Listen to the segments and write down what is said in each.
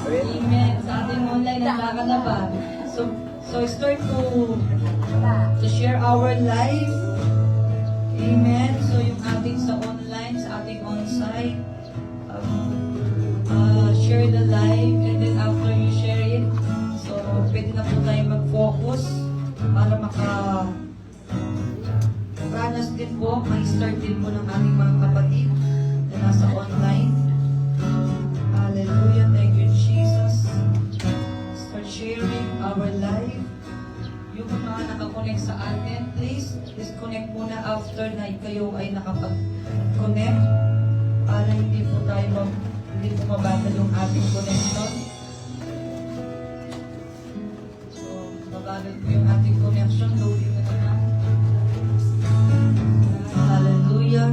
Amen. Sa ating online, nagkaka na ba? So start to share our life. Amen. So yung ating sa online, sa ating on-site, share the live, and then after you share it, so pwede na po tayo mag-focus para ranas din po, may-start din po ng ating mga kapatid na nasa online. Hallelujah, thank you Jesus. Start sharing our life. Yung mga nakakonect sa atin, please disconnect muna after na kayo ay nakapag-connect para hindi po mabagal yung ating connection. So, mabagal po yung ating connection. Loading na naman. Hallelujah.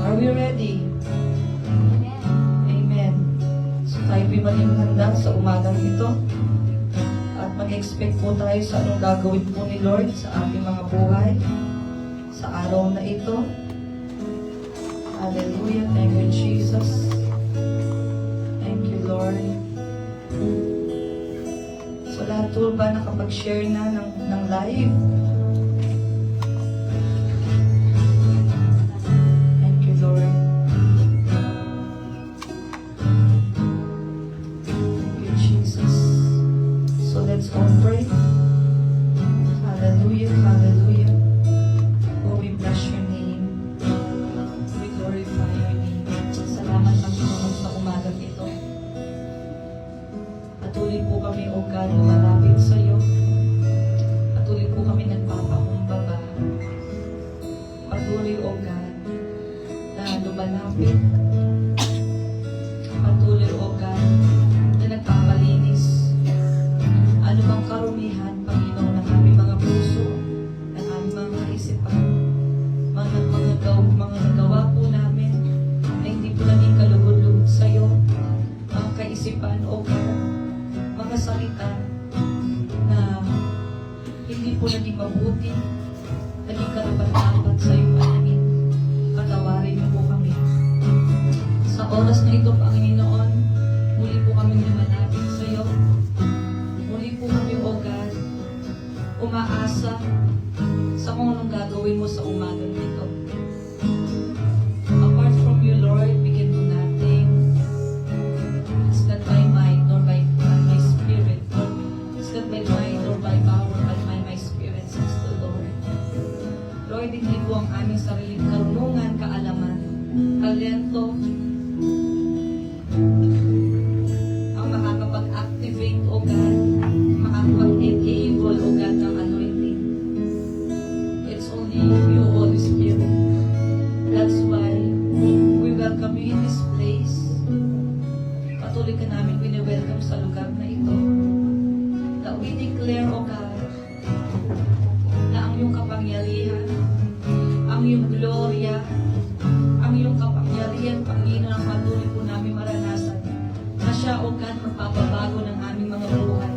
Are we ready? Amen. So tayo pimaling handa sa umagang ito. At mag-expect po tayo sa anong gagawin po ni Lord sa ating mga buhay sa araw na ito. Hallelujah. Thank you, Jesus. Thank you, Lord. So lahat po ba nakapag-share na ng live? Let's all pray. Hallelujah, hallelujah. Oh, we bless your name. We glorify your name. Salamat Panginoon sa umagang ito. Patuloy po kami, O God, malapit sa iyo. Patuloy po kami nagpapakumbaba. Patuloy, O God, na lumalapit. Patuloy, O God, na nagpapalinis. Ano bang karumihan, Panginoon, ng aming mga puso, ng aming mga kaisipan, mga nagawa po namin na hindi po naging kalugod-lugod sa iyo, mga kaisipan, O God, mga salita na hindi po naging mabuti, naging karapat-dapat sa iyong paningin. Patawarin niyo po kami. Sa oras na ito, Panginoon, muli po kami lumalapit sa iyo. Muli po kami, O God, umaasa sa kung anong gagawin mo sa umagang ito. Apart from you, Lord, we can do nothing. It's not by might nor by my spirit. It's not by might nor by power, but by my spirit, says the Lord. Lord, hindi po ang aming sariling karunungan, kaalaman, talento, ang makakapag-activate, O God, makakapag-enable, O God, ng anointing. It's only you, Holy Spirit. That's why we welcome you in this place. Patuloy ka namin wini-welcome sa lugar na ito. That we declare, O God, na ang iyong kapangyarihan, ang iyong gloria, ang iyong kapangyarihan, Panginoon, ang patuloy po namin maranasan. Na siya, O God, magpapabago ng aming mga buhay.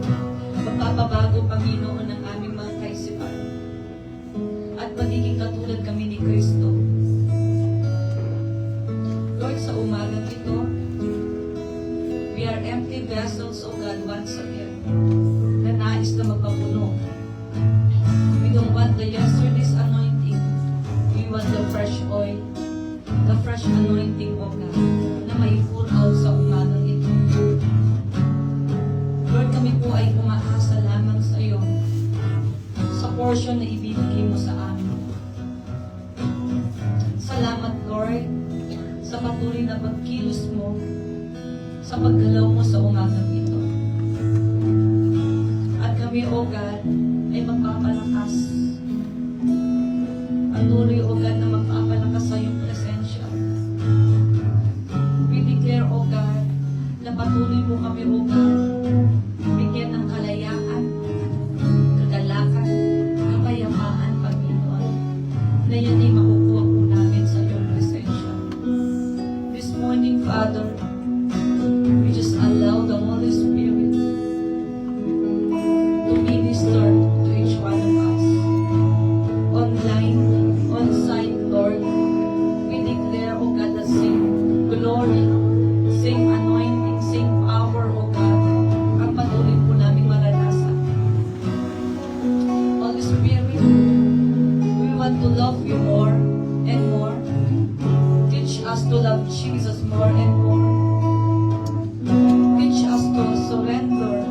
Magpapabago, Panginoon, ng aming mga kaisipan. At magiging katulad kami ni Kristo. Lord, sa umagang ito, we are empty vessels, O God, once again, na nais na magpapuno. We don't want the yesterday's anointing. We want the fresh oil, the fresh anointing, O God, na may pour out sa umagang ito. Lord, kami po ay umaasa lamang sa iyo sa portion na ibibigay mo sa amin. Salamat, Lord, sa patuloy na pagkilos mo, sa paggalaw mo sa umagang ito. At kami, O God, ay magpapalakas. Patuloy, O God, na magpapalakas sa iyong presensya. We declare, O God, na patuloy mo kami, O God, bigyan ng kalayaan, kagalakan, kapayapaan, Panginoon, na yan ay makukuha po namin sa iyong presensya. This morning, Father, we just allow the Holy Spirit to minister to each one of us. Online, on-site, Lord, we declare, O God, the same glory, same anointing, same power, O God, ang patuloy po namin maranasan. Holy Spirit, we want to love you more and more. Teach us to love Jesus more and more. Teach us to surrender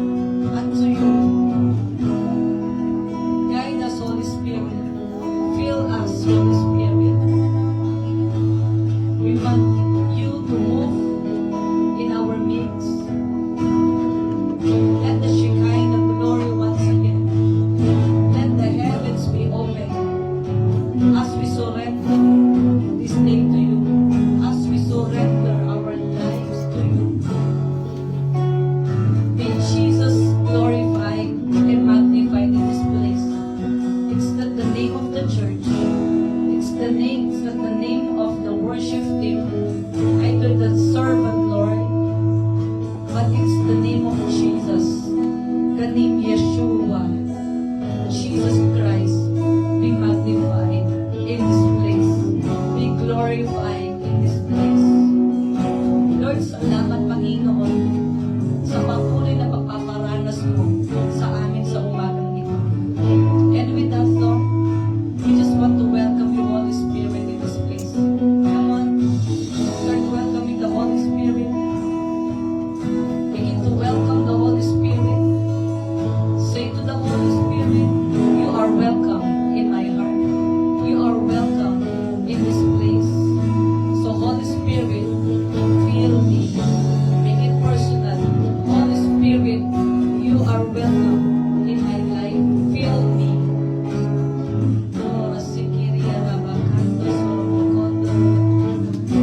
unto you. Guide us, Holy Spirit. Fill us, Holy Spirit. We want you to move in our midst. Let the Shekinah glory once again. Let the heavens be open as we surrender this day to you. As we surrender our lives to you. May Jesus glorified and magnified in this place. It's not the name of the church. It's not the name of the worship team. Either the servant, Lord, but it's the name of Jesus. The name Yeshua. Jesus Christ be magnified in this place. Be glorified in this place. Lord, salamat, Panginoon, sa patuloy na pagpaparanas mo sa amin sa umagang ito. And with that, Lord, we just want to welcome you, Holy Spirit, in this place. Come on, start welcoming the Holy Spirit. Begin to welcome the Holy Spirit. Say to the Holy Spirit, you are welcome in my heart. You are welcome in this place. So Holy Spirit, fill me. Make it personal. Holy Spirit, you are welcome in my life. Fill me.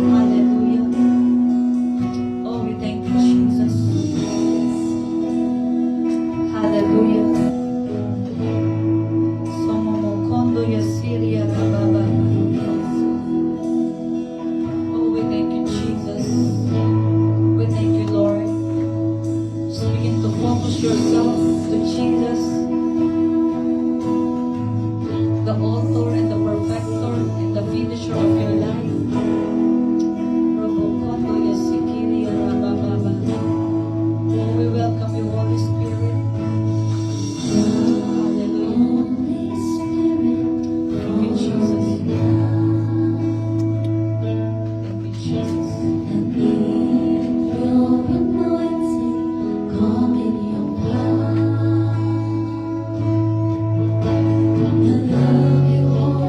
Hallelujah. Oh, we thank you, Jesus. Hallelujah. Somomokondo yasiria rababa. Oh, we thank you, Jesus. We thank you, Lord. Just begin to focus yourself to Jesus, the author and the perfecter and the finisher of your life. Robokondo yasikiria rababa. Oh, we welcome you, Holy Spirit. Hallelujah. Thank you, Jesus. Thank you, Jesus. I love you all.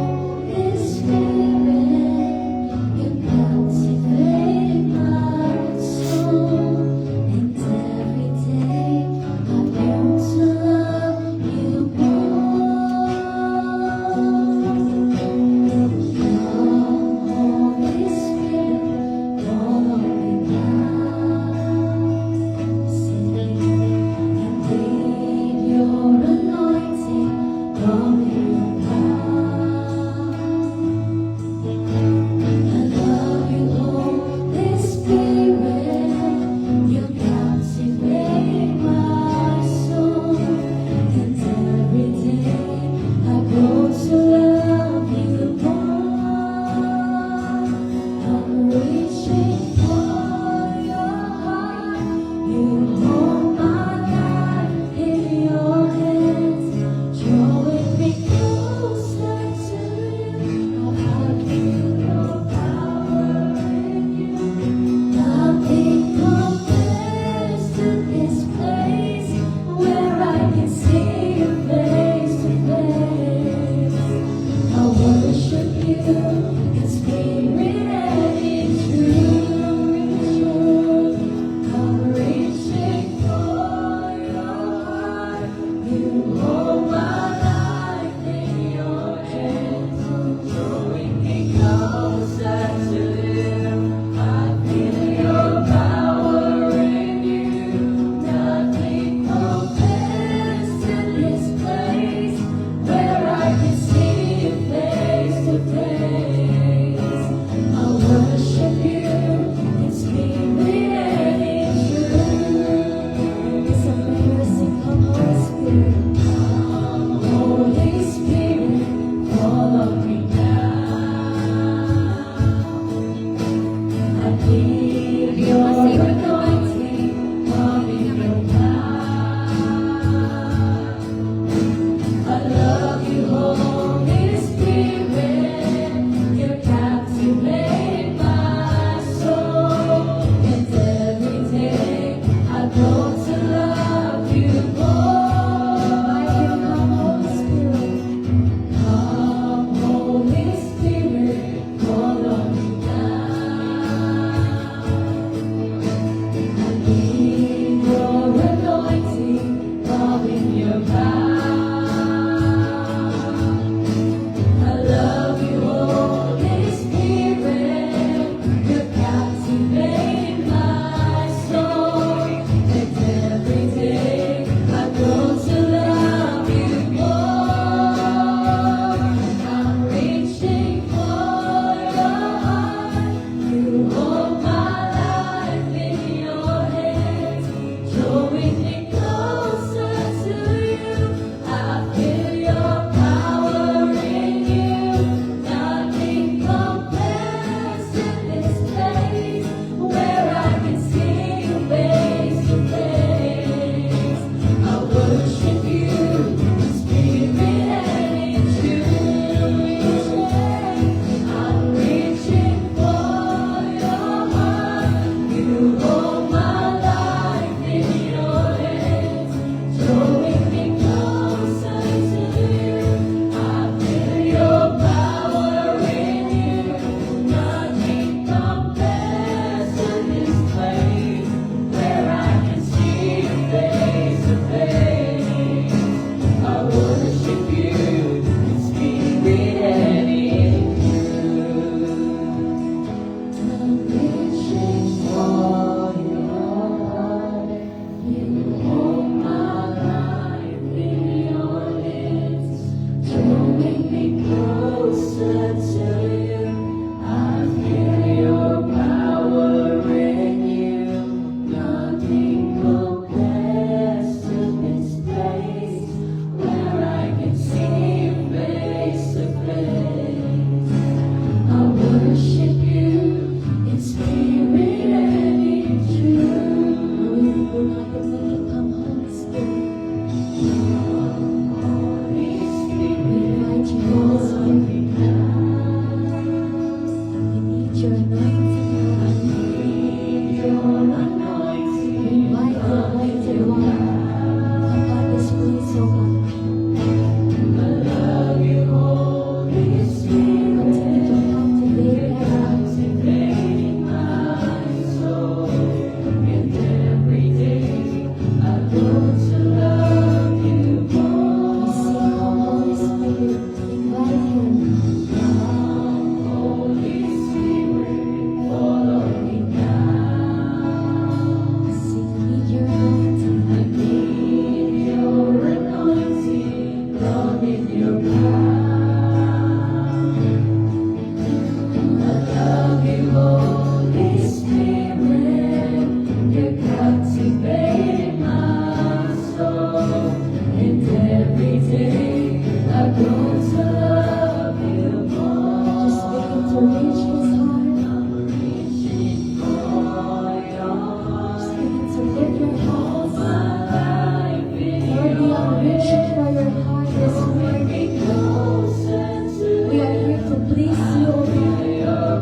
every day I've grown to love you more. Just begin to reach His heart. I'm reaching for your heart. Just begin to lift your hands. My life in Lord, we are reaching for your heart this morning. me closer to We are here to please you, O God. your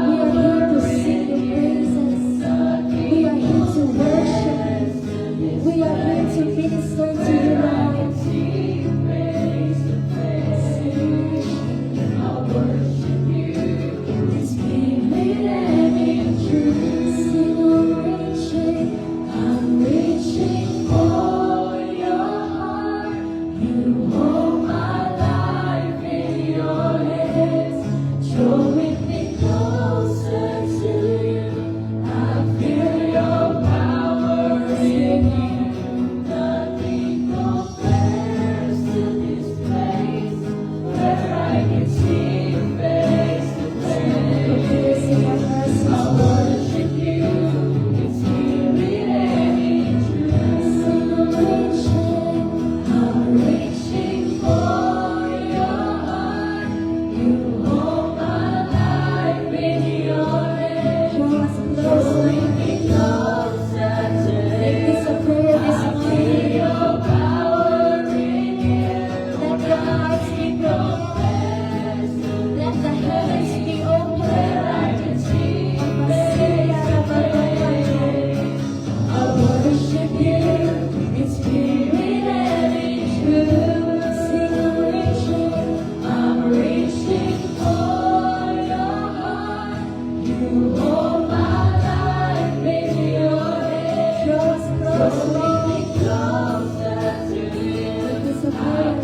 We are here to sing your praises. We are here to worship. We are here to minister to you, Lord. face to face. I'll worship you in spirit and in truth. Sing, I'm reaching For your heart, you hold my life in your hands, drawing me closer to you. I feel your power in you. Nothing compares to this place where I can see you face to face. I worship you in spirit and in truth. I'm reaching for your heart. You hold my life in your hands, Draw us closer. drawing me closer to Make you. this a prayer this I feel morning. your power in you. Let your hearts be broken. Let the heavens be open. I can see you face to face. I worship you in spirit and in truth. I'm reaching for your heart. You hold my life in your hands, drawing me closer to you. I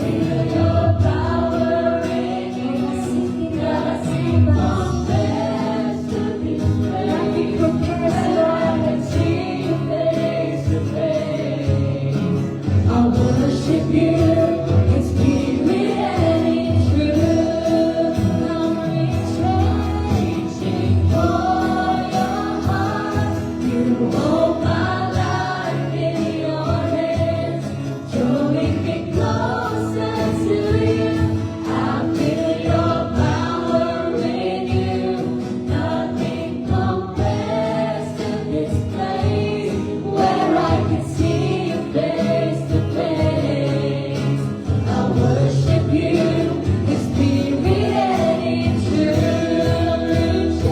feel your power in you. Nothing compares to this place. I can see you face to face. I worship you in spirit and in truth. I'm reaching for your heart. You hold my life in your hands, drawing me closer to you. I feel your power in you. Nothing compares to this place where I can see you face to face. I worship you in spirit and in truth.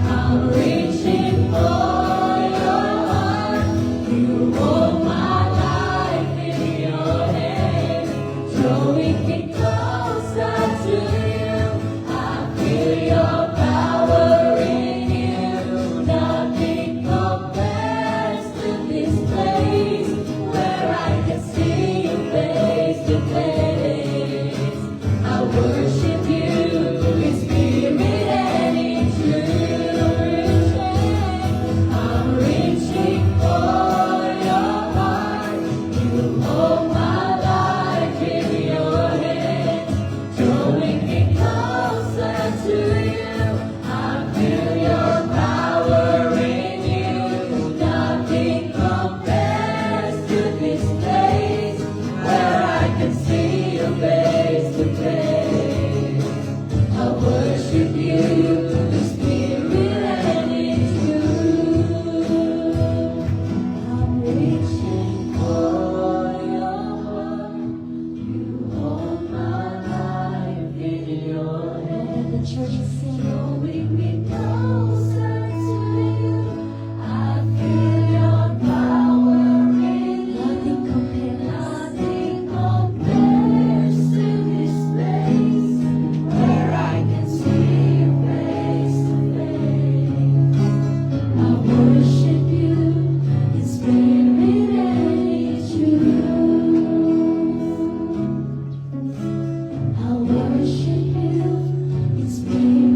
I'm reaching for your heart. You hold my life in your hands, drawing me closer to you. I feel your power in you. Nothing compares to this place where I can see you face to face. I worship you in spirit and in truth. I'm reaching for your heart. You hold my life in your hands, drawing me closer to you. I feel your power in you. Nothing compares to this place where I can see you face to face. I worship you in spirit and in truth. I'm reaching for your heart. You hold my life in your hands. Let the church sing. Drawing me closer to you. I feel your power in you. Nothing compares. Nothing compares to this place where I can see you face to face. I worship you in spirit and in truth. I worship you in spirit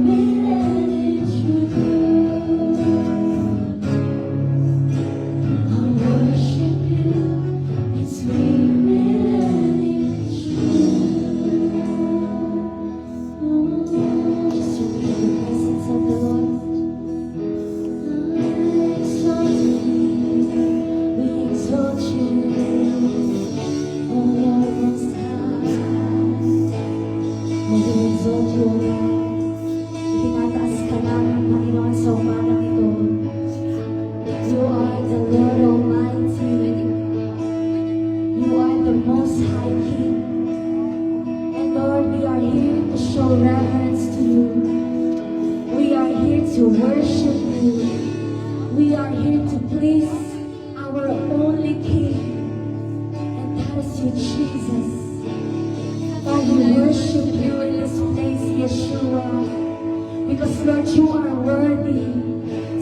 Because Lord, you are worthy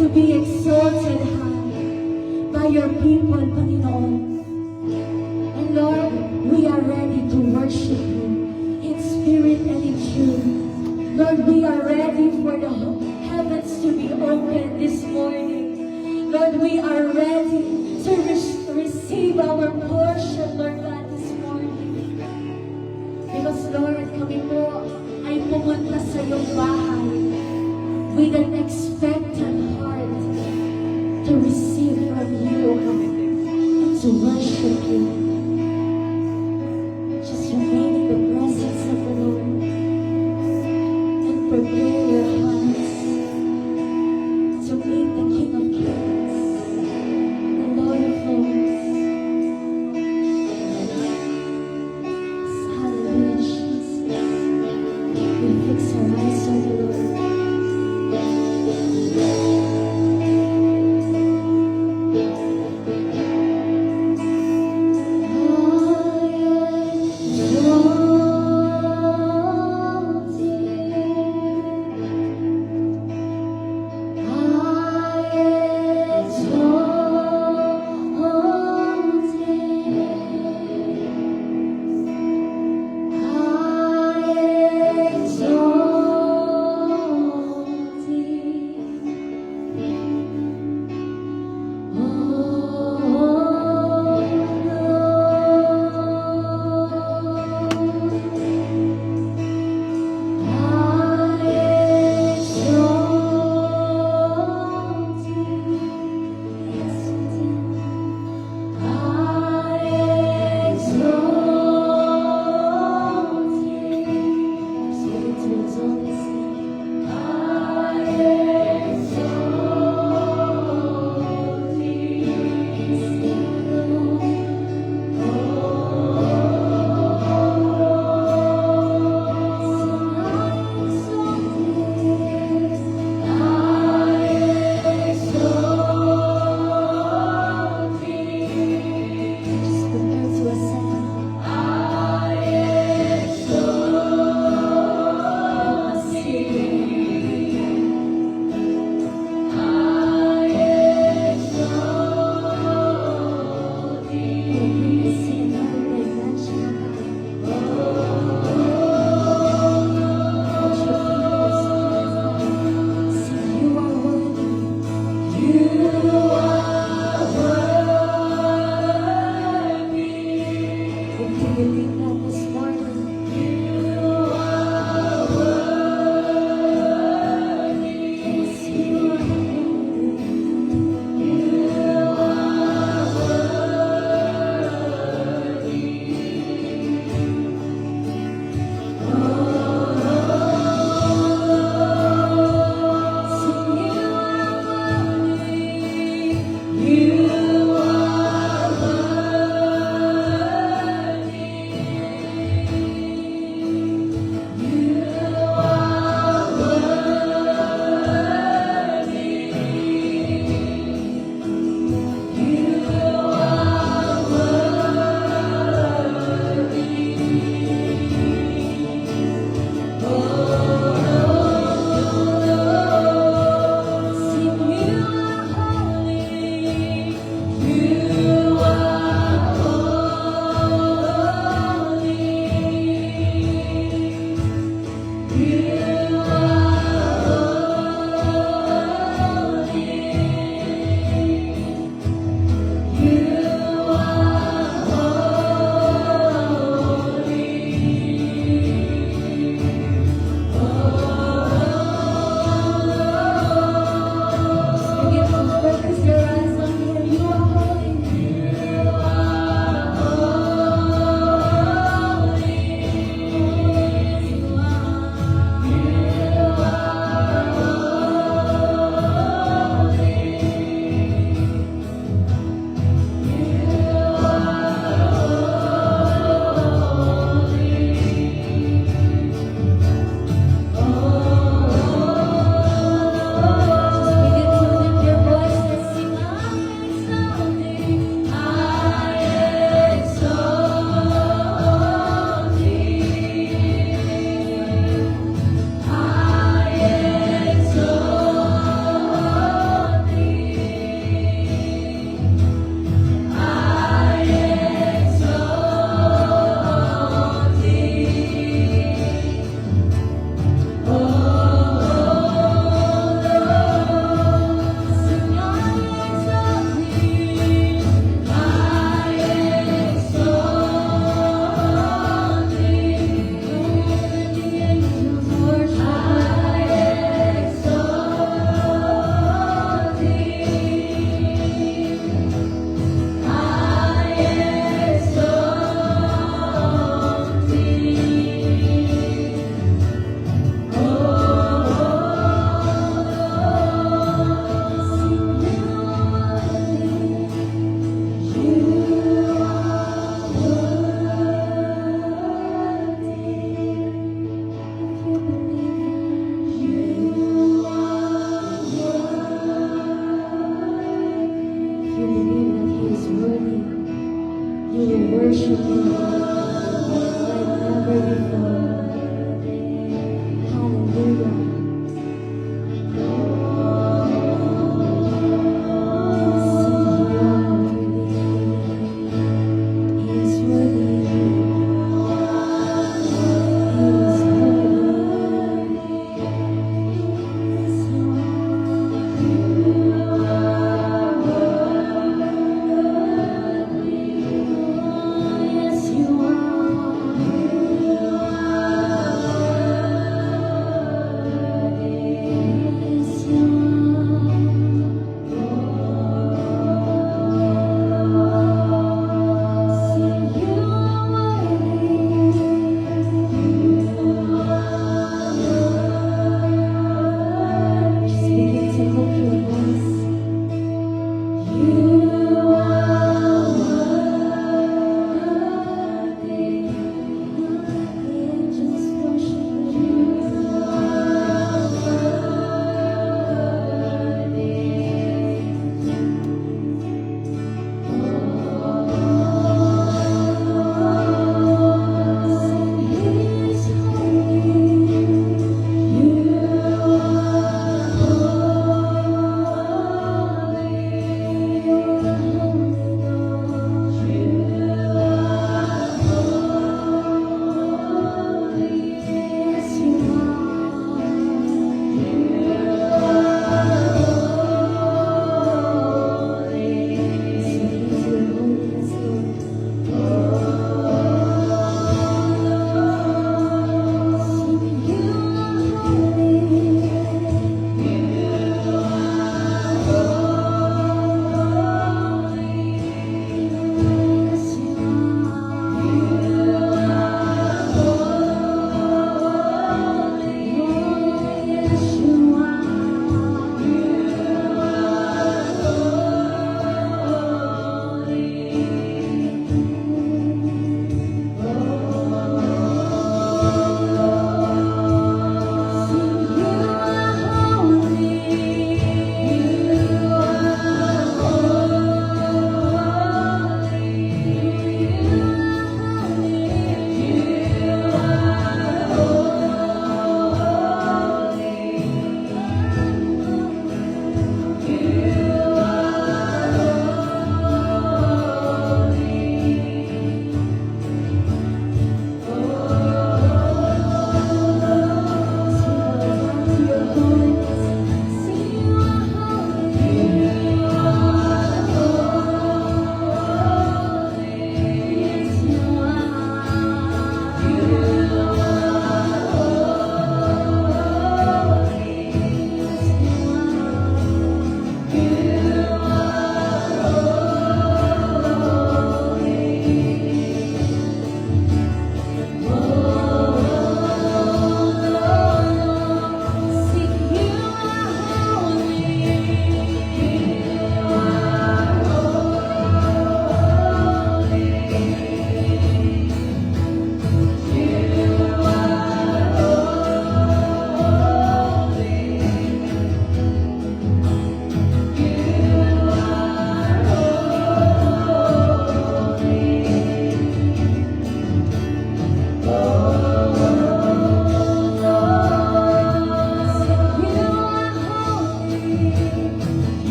to be exalted high by your people, Panginoon. And Lord, we are ready to worship you in spirit and in truth. Lord, we are ready for the heavens to be open this morning. Lord, we are ready to receive our portion, Lord God, this morning. Because Lord, kami po ay pumunta sa iyong bahay with an expectant heart to receive from you and to worship you. Just remain in the presence of the Lord and prepare your hearts to meet the King of Kings, the Lord of Lords. Hallelujah, Jesus. We fix our eyes on the Lord.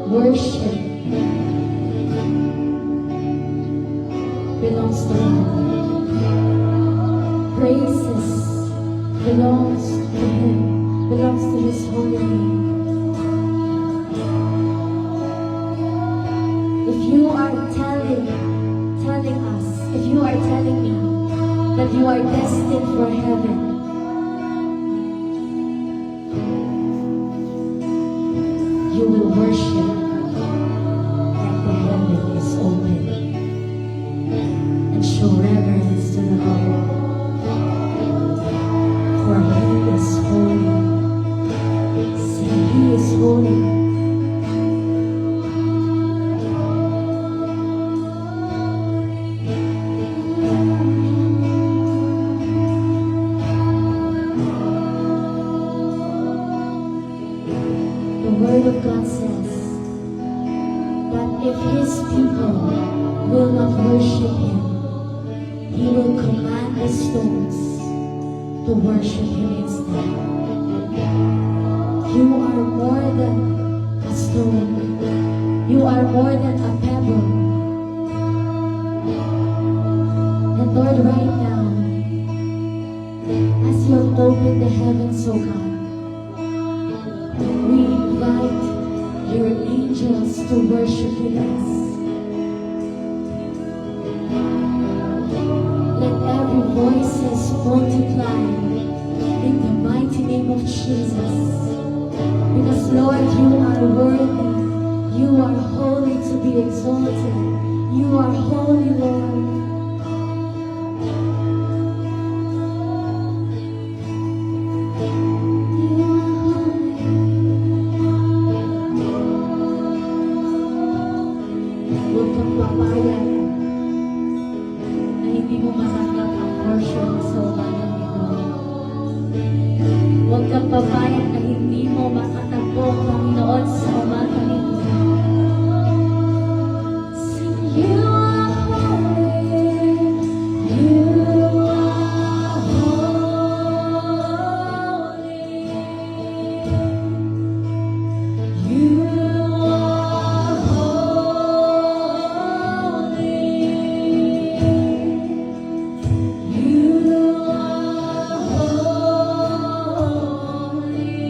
Worship belongs to God. Praises belongs to Him, belongs to His holy name. If you are telling us, if you are telling me that you are destined for heaven, you will worship like the heaven is open and show reverence to the Lord. For He is holy. Say, He is holy. The Word of God says that if His people will not worship Him, He will command the stones to worship Him instead. You are more than a stone. You are more than a pebble. And Lord, right now, as you have opened the heavens, O God, we invite your angels to worship with us. Let every voices multiply in the mighty name of Jesus. Because Lord, you are worthy. You are holy to be exalted. You are holy, Lord. Huwag kang papayag na hindi mo matanggap ang portion sa umagang ito. Huwag kang papayag na hindi mo makatagpo ang Panginoon sa umagang ito. Sing, you are holy, you are holy, you are holy, you are holy.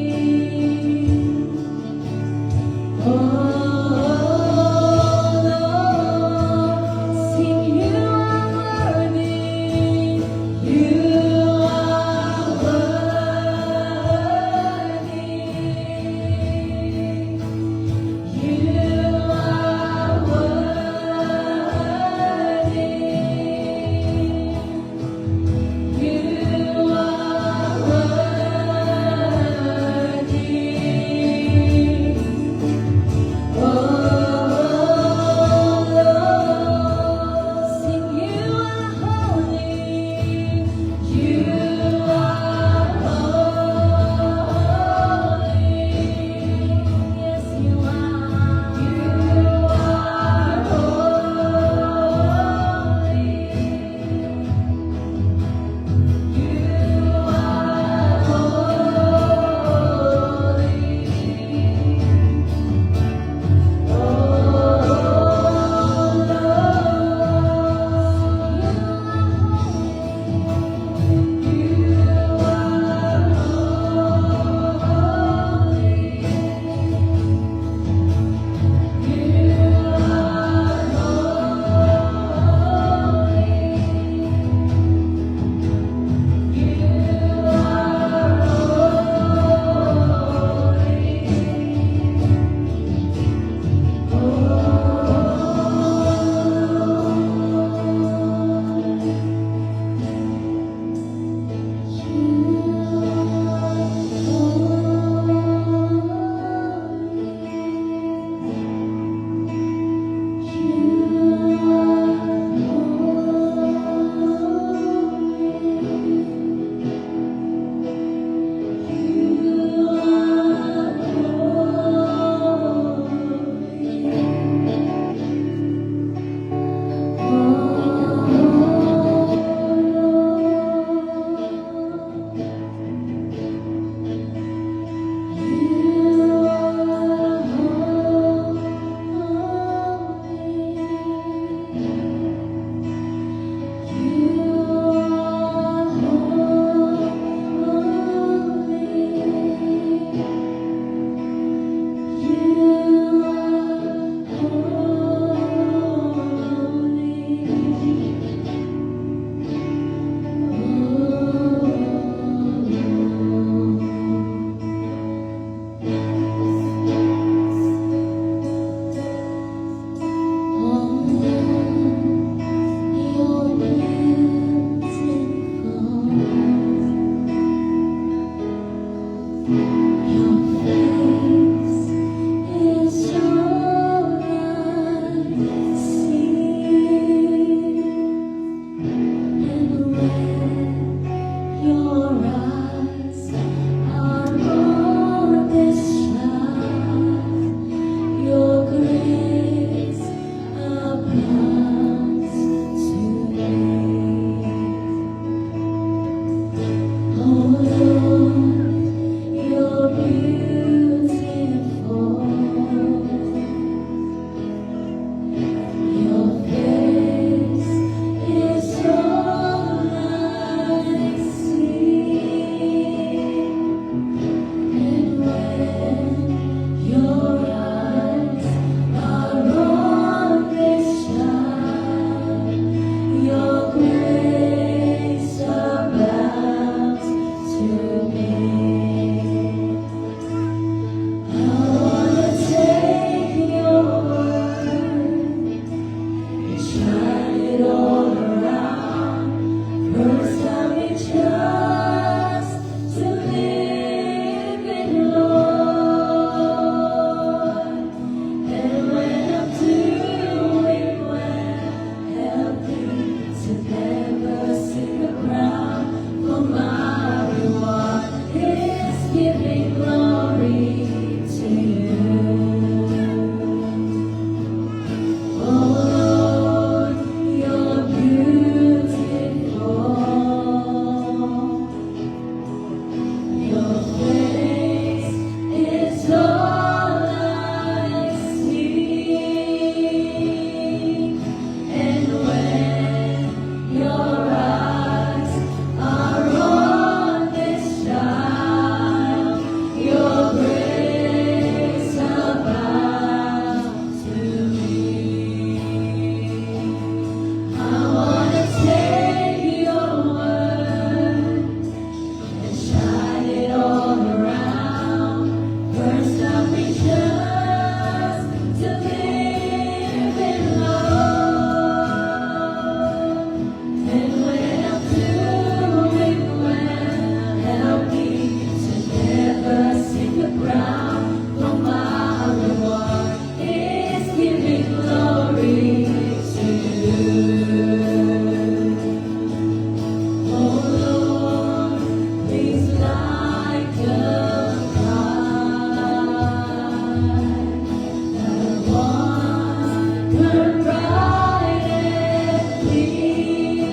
burn bright and clean.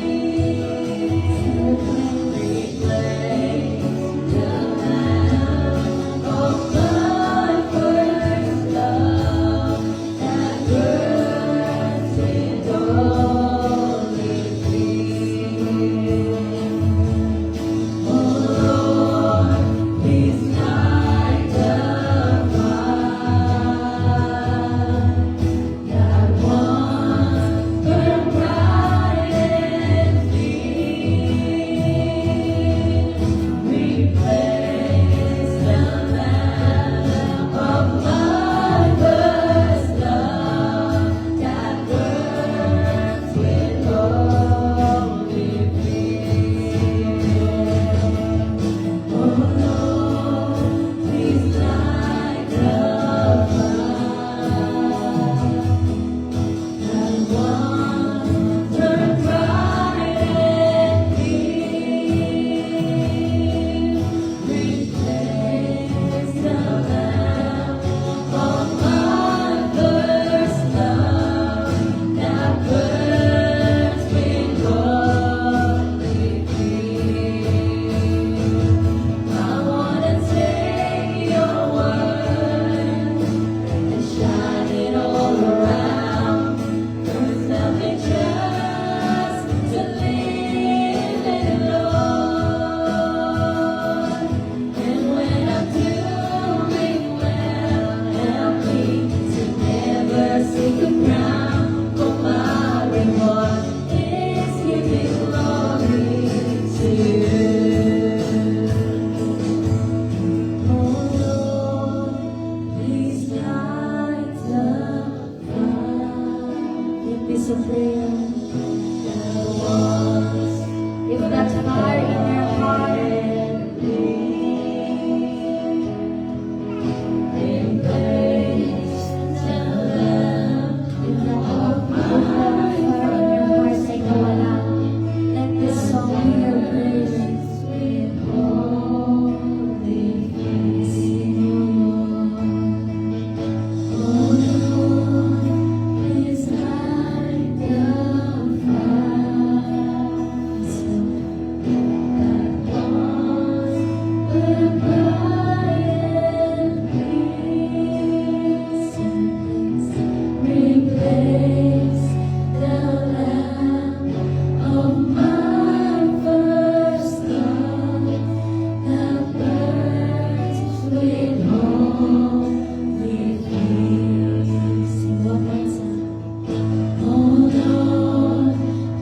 Replace the lamp of my first love that burns with holy fear. Oh Lord, please light the fire that once burned bright and clean. Replace the lamp of my first love that burns with holy fear. Oh Lord, please light the fire that once burned bright and clean. Replace the lamp of my first love that burns with holy fear. I wanna take your word and shine it all around. There's nothing just to live it, Lord. And when I'm doing well, help me to never seek a crown, for my reward is giving glory to you. Oh Lord, please light the fire. If it's a prayer that was, if that's fire in your heart, embrace the lamp of my fire in your heart, say nawala. Let this song be your praise with holy fear. Oh Lord, please light the fire that once burned bright and clean. Replace the lamp of my first love that burns with holy fear. Sing one more time. Oh Lord,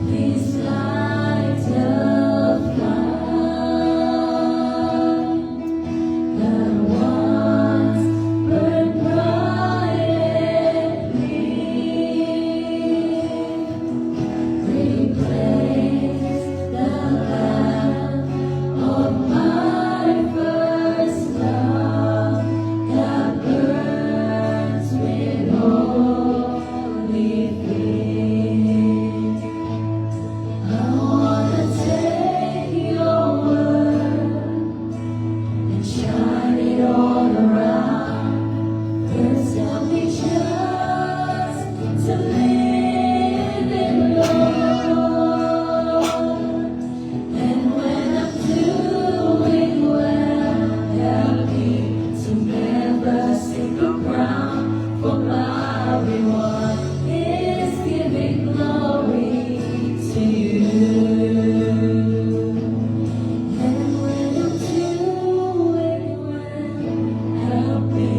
please light the fire that once burned bright and clean. Replace the lamp of my first love that burns with holy fear. I wanna take your word and shine it all around. There's nothing just to live in, Lord. And when I'm doing well, help me to never seek a crown, for my reward is giving glory to you. And when I'm doing well, help me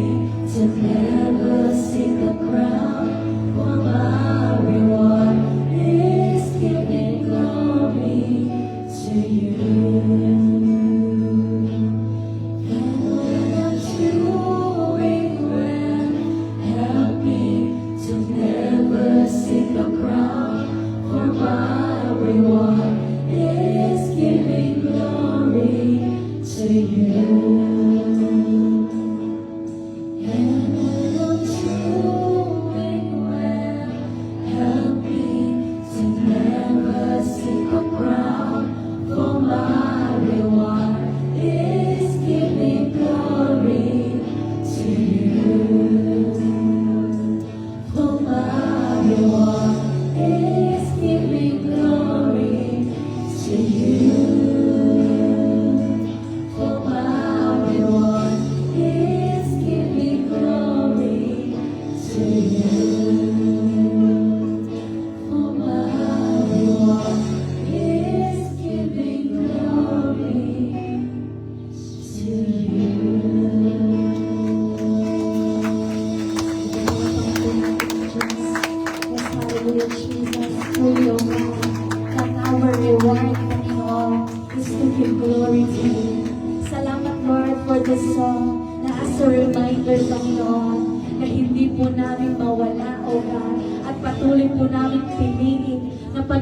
to never seek a crown, for my reward is giving glory to you. And when I'm doing well, help me to never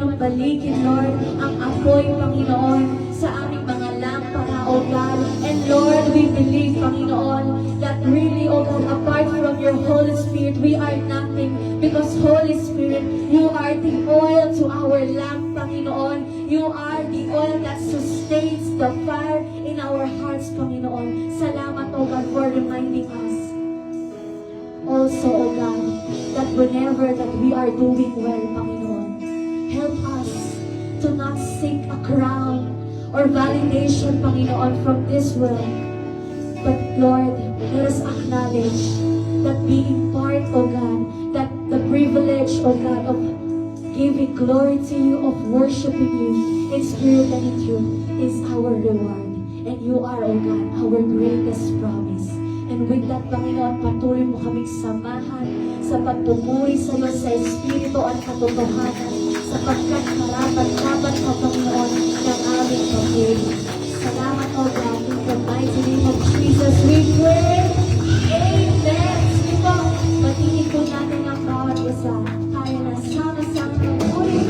ipanumbalikin, Lord, ang apoy, Panginoon, sa aming mga lampara, O God. And Lord, we believe, Panginoon, that really, O God, apart from your Holy Spirit, we are nothing. Because Holy Spirit, you are the oil to our lamp, Panginoon. You are the oil that sustains the fire in our hearts, Panginoon. Salamat, O God, for reminding us. Also, O God, that whenever that we are doing well, Panginoon, help us to not seek a crown or validation, Panginoon, from this world. But Lord, let us acknowledge that being part, O God, that the privilege, O God, of giving glory to you, of worshiping you in spirit and in truth is our reward. And you are, O God, our greatest promise. And with that, Panginoon, patuloy mo kaming samahan sa pagpupuri sa iyo sa Espiritu at katotohanan sapagkat karapat-dapat ka, Panginoon, ng aming papuri. Salamat, O God, in the mighty name of Jesus we pray. Amen. Sige po, matingin po natin ang bawat isa. Kaya na sama-sama papuri.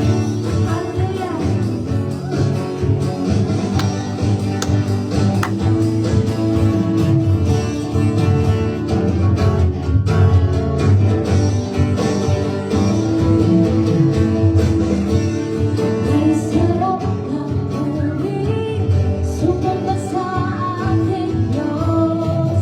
Hallelujah. Isarap ng tubig, sumunod sa ating Diyos.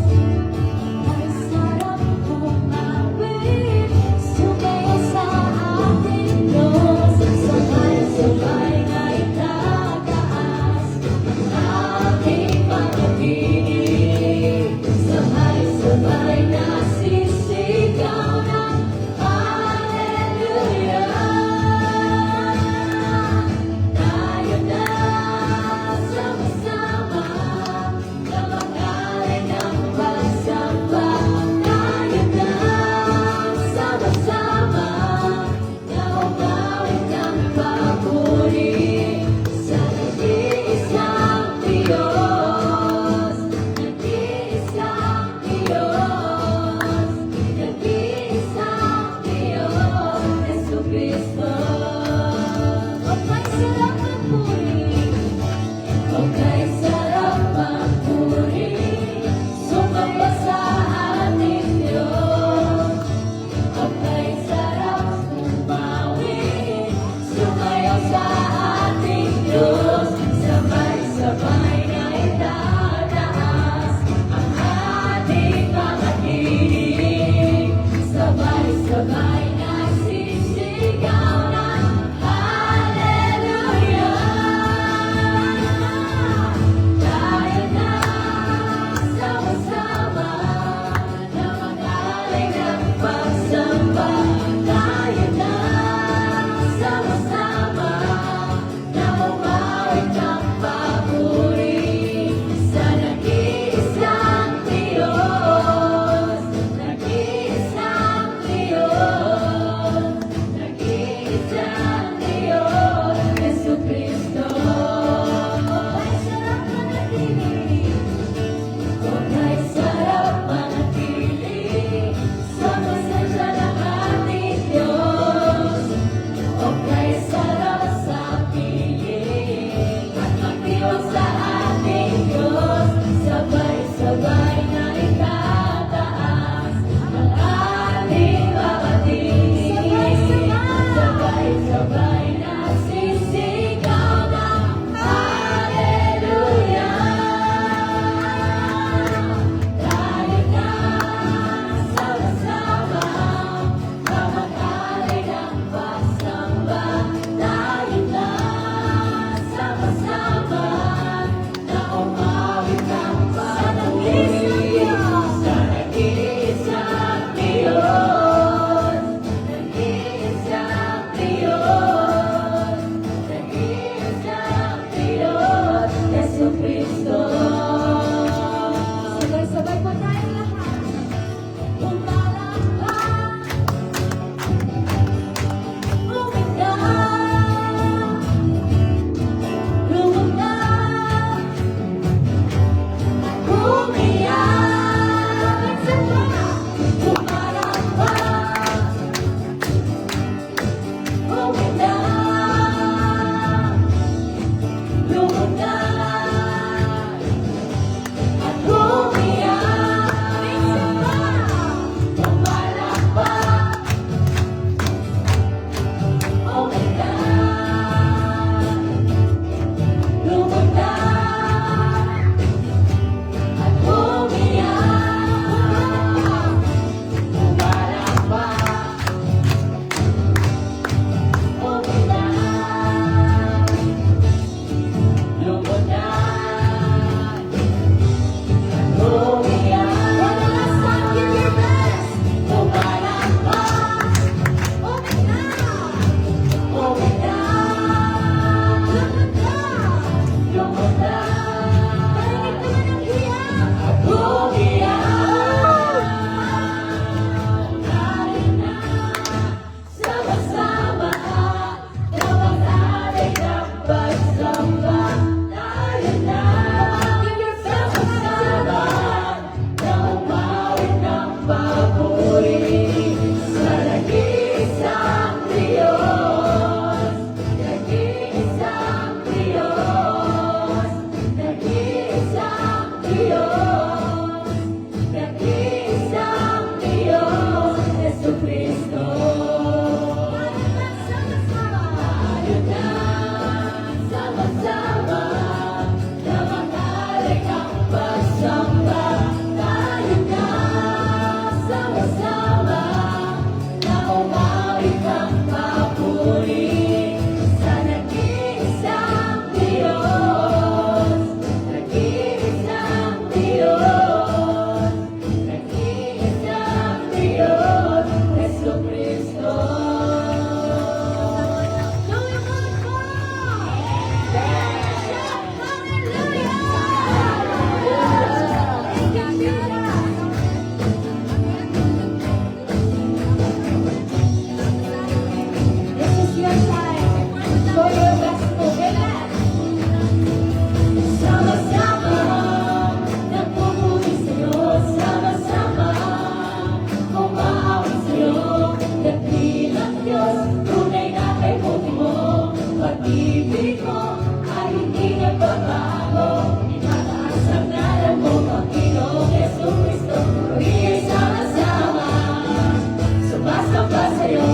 sumasamba sa'yo.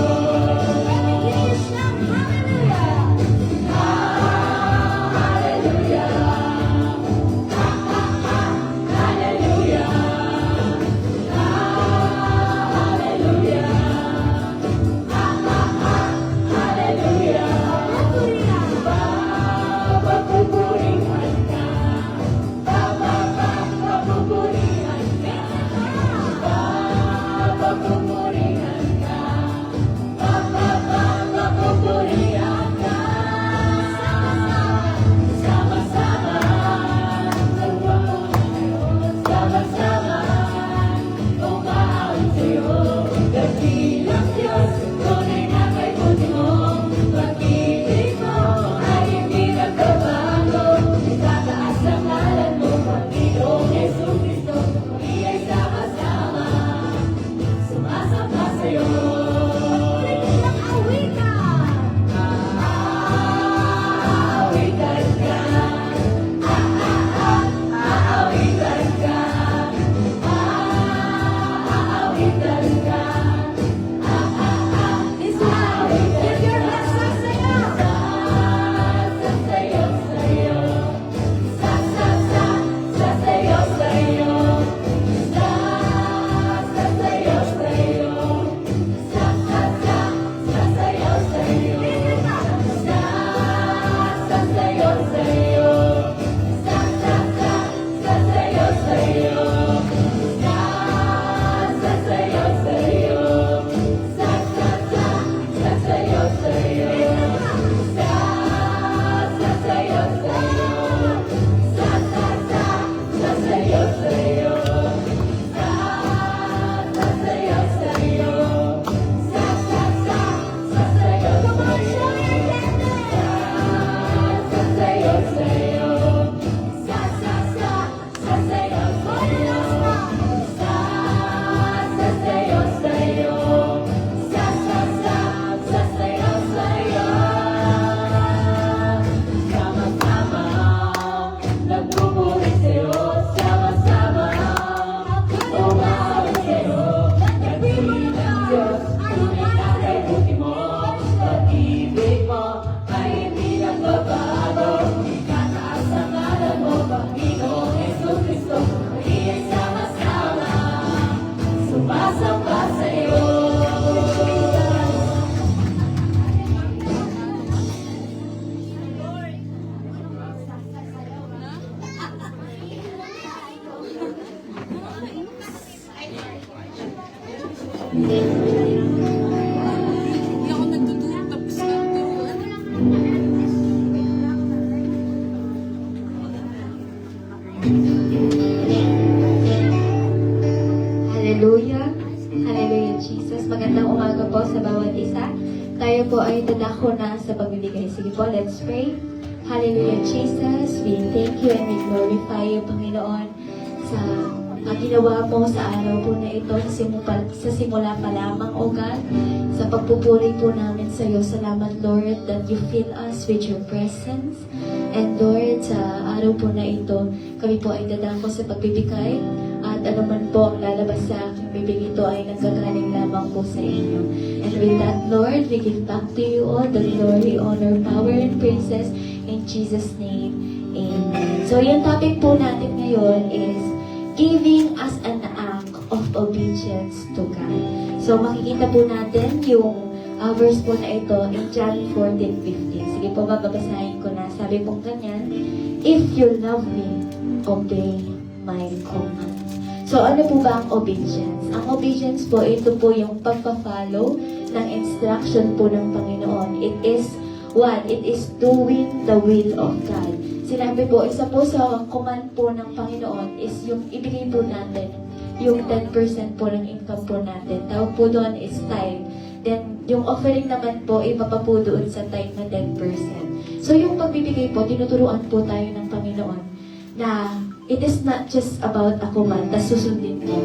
Hindi ako nagtutulog tapos na ako. Hallelujah. Hallelujah, Jesus. Magandang umaga po sa bawat isa. Tayo po ay dadako na sa pagbibigay. Sige po, let's pray. Hallelujah, Jesus. We thank you and we glorify you, Panginoon, sa ginawa mo sa araw po na ito, sa simula pa lamang, O God, sa pagpupuri po namin sa iyo. Salamat, Lord, that you fill us with your presence. And Lord, sa araw po na ito, kami po ay dadako sa pagbibigay. At ano man po ang lalabas sa aking bibig, ito ay nanggagaling lamang po sa inyo. And with that, Lord, we give back to you all the glory, honor, power, and praises in Jesus' name. Amen. So, yung topic po natin ngayon is giving as an act of obedience to God. So, makikita po natin yung verse po na ito in John 14:15. Sige po, babasahin ko na. Sabi po ganyan, if you love me, obey my commands. So, ano po ba ang obedience? Ang obedience po, ito po yung pagpa-follow ng instruction po ng Panginoon. It is what? It is doing the will of God. Sinabi po, isa po sa command po ng Panginoon is yung ibigay po natin yung 10% po ng income po natin. Tawag po doon is tithe. Then, yung offering naman po, iba pa po doon sa tithe na 10%. So, yung pagbibigay po, tinuturuan po tayo ng Panginoon na it is not just about a command, tas susundin mo.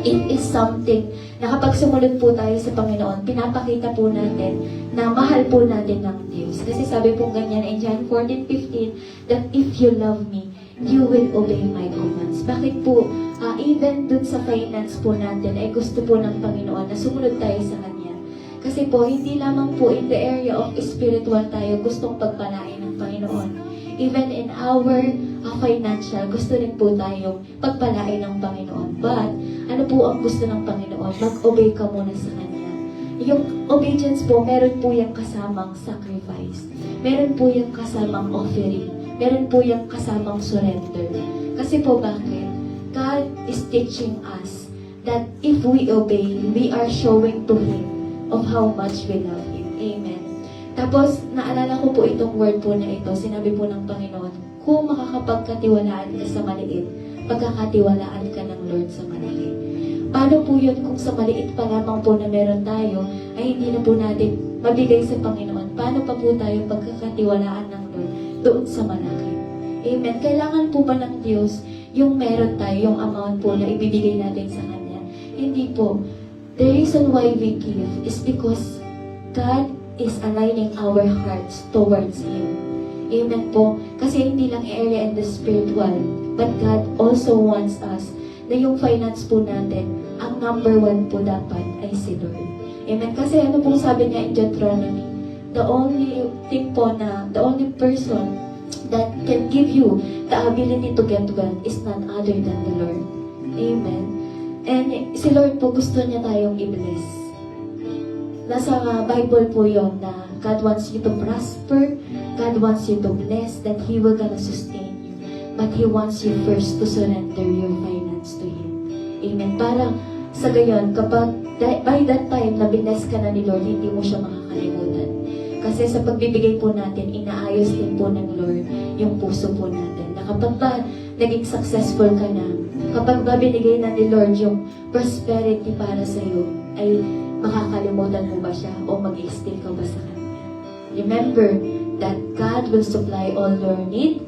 It is something na kapag sumunod po tayo sa Panginoon, pinapakita po natin na mahal po natin ng Diyos. Kasi sabi po ganyan in John 14:15, that if you love me, you will obey my commands. Bakit po, even dun sa finance po natin, ay gusto po ng Panginoon na sumunod tayo sa Kanya. Kasi po, hindi lamang po in the area of spiritual tayo gustong pagpalain ng Panginoon. Even in our financial, gusto rin po tayong pagpalain ng Panginoon. But, ano po ang gusto ng Panginoon? Mag-obey ka muna sa Kanya. Yung obedience po, meron po yung kasamang sacrifice. Meron po yung kasamang offering. Meron po yung kasamang surrender. Kasi po bakit? God is teaching us that if we obey, we are showing to Him of how much we love Him. Amen. Tapos, naalala ko po itong word po na ito. Sinabi po ng Panginoon, kung makakapagkatiwalaan ka sa maliit, pagkakatiwalaan ka ng Lord sa malaki. Paano po yun kung sa maliit pa lamang po na meron tayo, ay hindi na po natin mabigay sa Panginoon? Paano pa po tayo pagkakatiwalaan ng Lord doon sa malaki? Amen. Kailangan po ba ng Diyos yung meron tayo, yung amount po na ibibigay natin sa Kanya? Hindi po. The reason why we give is because God is aligning our hearts towards Him. Amen po. Kasi hindi lang area in the spiritual, but God also wants us na yung finance po natin, ang number one po dapat ay si Lord. Amen. Kasi ano pong sabi niya in Deuteronomy, the only thing po na, the only person that can give you the ability to get God is none other than the Lord. Amen. And si Lord po gusto niya tayong i-bless. Nasa Bible po yon na God wants you to prosper, God wants you to bless, that He will gonna sustain you. But He wants you first to surrender your finance to Him. Amen. Para sa gayon, kapag by that time na bless ka na ni Lord, hindi mo siya makakalimutan. Kasi sa pagbibigay po natin, inaayos din po ng Lord yung puso po natin. Na kapag ba naging successful ka na, kapag ba binigay na ni Lord yung prosperity para sa iyo, ay makakalimutan mo ba siya o mag-i-still ka ba sa Kanya? Remember that God will supply all your need,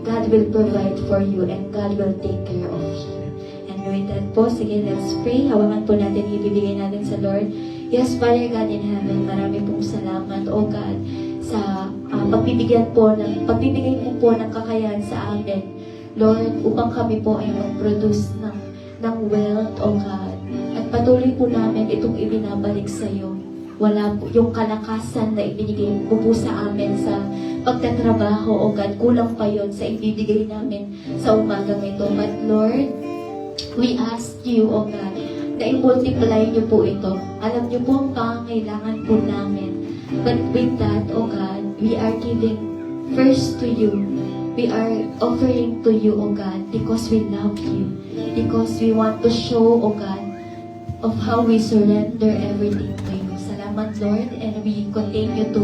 God will provide for you, and God will take care of you. And with that po, sige, let's pray. Hawakan po natin, ibibigay natin sa Lord. Yes, Father God in heaven, marami pong salamat, O God, sa pagbibigay mo po ng kakayahan sa amin, Lord, upang kami po ay mag-produce ng wealth, O God. At patuloy po namin itong ibinabalik sa iyo. Wala po yung kalakasan na ibinigay mo po sa amin sa pagtatrabaho, O God. Kulang pa yon sa ibibigay namin sa umagang ito. But Lord, we ask you, O God, na i-multiply niyo po ito. Alam niyo po ang pangangailangan po namin. But with that, O God, we are giving first to you. We are offering to you, O God, because we love you. Because we want to show, O God, of how we surrender everything to you. Salamat, Lord, and we continue to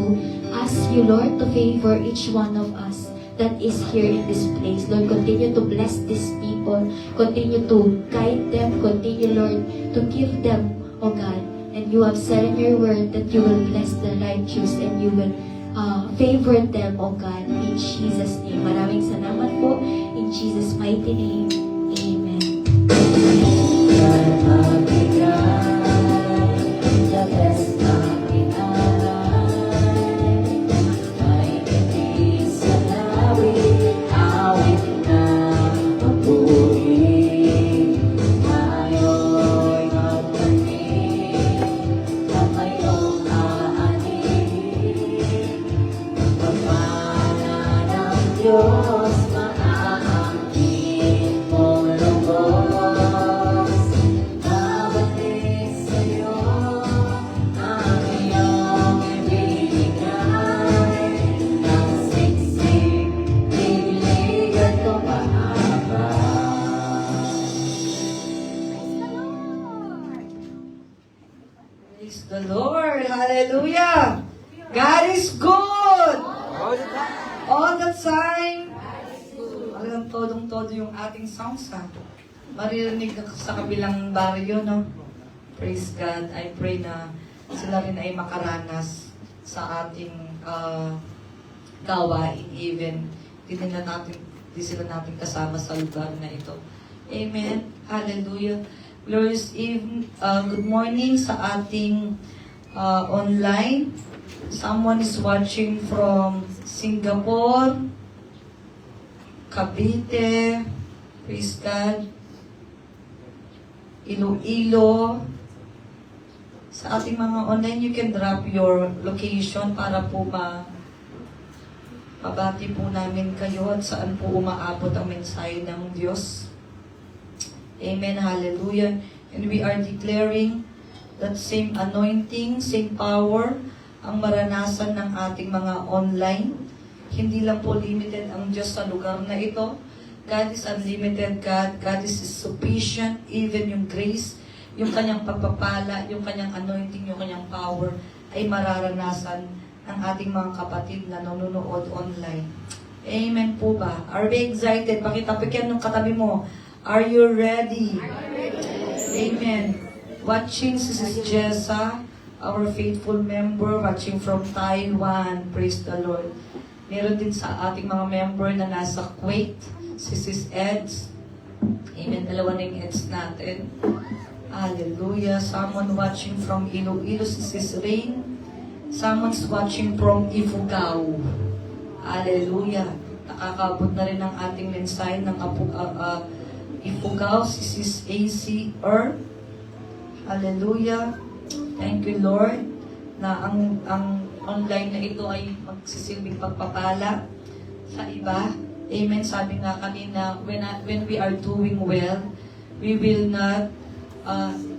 ask you, Lord, to favor each one of us that is here in this place. Lord, continue to bless these people. Continue to guide them. Continue, Lord, to give them, O God. And you have said in your word that you will bless the righteous and you will favor them, O God, in Jesus' name. Maraming salamat po. In Jesus' mighty name. Amen. Diyos, maaangkin mong lubos, babalik sa'yo ang iyong ibigay, ng siksik, ibig at kumahaba. Praise the Lord. Hallelujah. God is good. All the time. Alam, todong-todo yung ating songs, ha. Maririnig ka sa kabilang baryo, no? Praise God. I pray na sila rin ay makaranas sa ating gawain, even di sila natin kasama sa lugar na ito. Amen. Hallelujah. Glorious evening. Good morning sa ating online. Someone is watching from Singapore, Cavite, praise God, Iloilo, Sa ating mga online, you can drop your location para po mabati po namin kayo at saan po umaabot ang mensahe ng Diyos. Amen, hallelujah. And we are declaring that same anointing, same power ang maranasan ng ating mga online. Hindi lang po limited ang Diyos sa lugar na ito. God is unlimited God. God is sufficient. Even yung grace, yung kanyang pagpapala, yung kanyang anointing, yung kanyang power ay mararanasan ng ating mga kapatid na nanonood online. Amen po ba? Are we excited? Pakitapikin ng katabi mo. Are you ready? Amen. Watching si Sis Jessa, our faithful member, watching from Taiwan. Praise the Lord. Meron din sa ating mga member na nasa Kuwait, si Sis Eds. Amen. Dalawa na yung Eds natin. Hallelujah. Someone watching from Iloilo, si Sis Rain. Someone's watching from Ifugao. Hallelujah. Nakakabot na rin ang ating mensahe ng Ifugao, si Sis AC Earth. Hallelujah. Thank you, Lord, na ang online na ito ay magsisilbing pagpapala sa iba. Amen. Sabi nga kanina, when we are doing well, we will not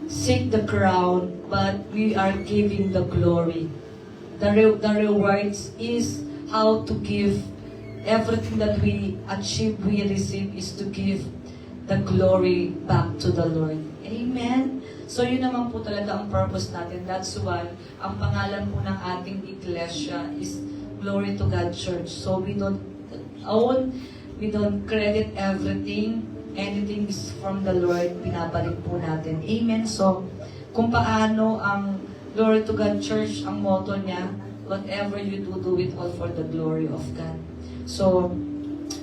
seek the crown, but we are giving the glory. The rewards is how to give everything that we achieve, we receive, is to give the glory back to the Lord. Amen. So yun naman po talaga ang purpose natin. That's why ang pangalan po ng ating iglesia is Glory to God Church. So we don't credit everything. Anything is from the Lord, pinabalik po natin. Amen. So kung paano ang Glory to God Church, ang motto niya, whatever you do it all for the glory of God. So,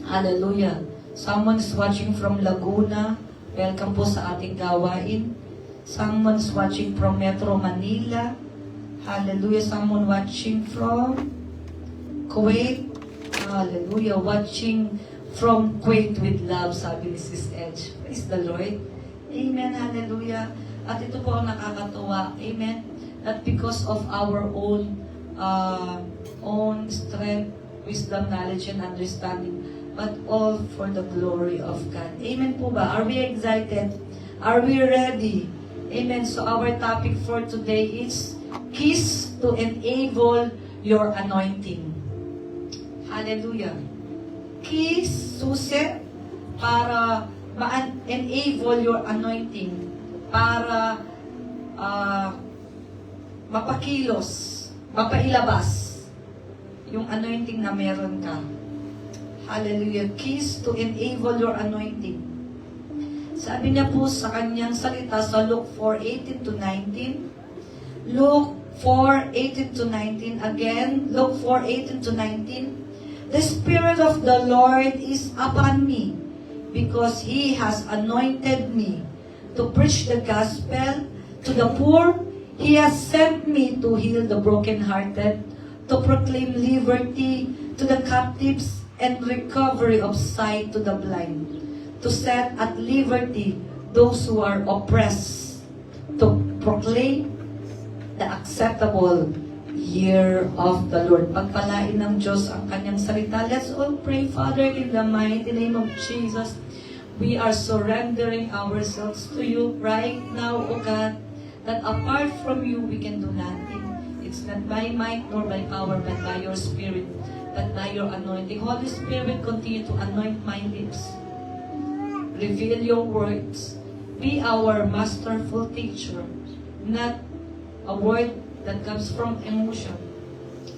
hallelujah. Someone is watching from Laguna. Welcome po sa ating gawain. Someone is watching from Metro Manila. Hallelujah. Someone watching from Kuwait. Hallelujah. Watching from Kuwait with love, sabi ni Sis Edge. Praise the Lord. Amen. Hallelujah. At ito po ang nakakatuwa. Amen. Not because of our own strength, wisdom, knowledge, and understanding, but all for the glory of God. Amen po ba? Are we excited? Are we ready? Amen. So our topic for today is keys to enable your anointing. Hallelujah. Keys, susi, para ma-enable your anointing, para mapakilos, mapailabas yung anointing na meron ka. Hallelujah. Keys to enable your anointing. Sabi niya po sa kanyang salita sa Luke 4:18 to 19. Luke 4:18 to 19. Again, Luke 4:18 to 19. The Spirit of the Lord is upon me, because He has anointed me to preach the gospel to the poor. He has sent me to heal the brokenhearted, to proclaim liberty to the captives and recovery of sight to the blind, to set at liberty those who are oppressed, to proclaim the acceptable year of the Lord. Pagpalain ng Diyos ang kanyang salita. Let's all pray, Father, in the mighty name of Jesus. We are surrendering ourselves to you right now, O God, that apart from you, we can do nothing. It's not by might nor by power, but by your Spirit, but by your anointing. Holy Spirit, continue to anoint my lips. Reveal your words. Be our masterful teacher. Not a word that comes from emotion,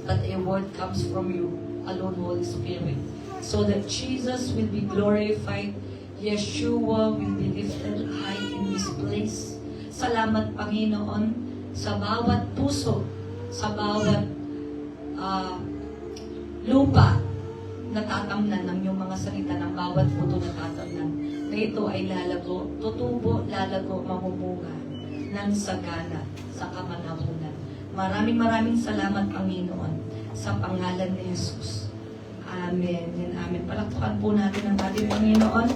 but a word comes from you alone, Holy Spirit. So that Jesus will be glorified, Yeshua will be lifted high in this place. Salamat, Panginoon, sa bawat puso, sa bawat lupa na tatamnan ng iyong mga salita, ng bawat puto na tatamnan, na ito ay lalago, tutubo, lalago, mamumunga ng sagana sa kamanahunan. Maraming salamat, Panginoon, sa pangalan ni Jesus. Amen and amen. Palakpakan po natin ang ating Panginoon.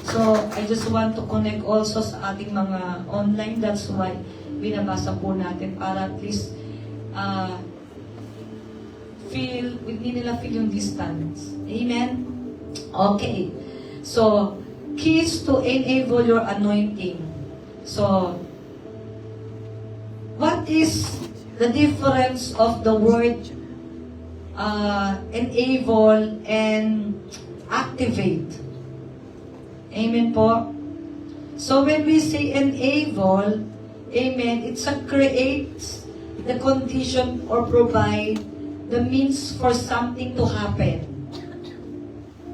So, I just want to connect also sa ating mga online. That's why binabasa po natin para at least hindi nila feel yung distance. Amen? Okay. So, keys to enable your anointing. So, what is the difference of the word enable and activate? Amen po? So, when we say enable, amen, it's a creates the condition or provide the means for something to happen.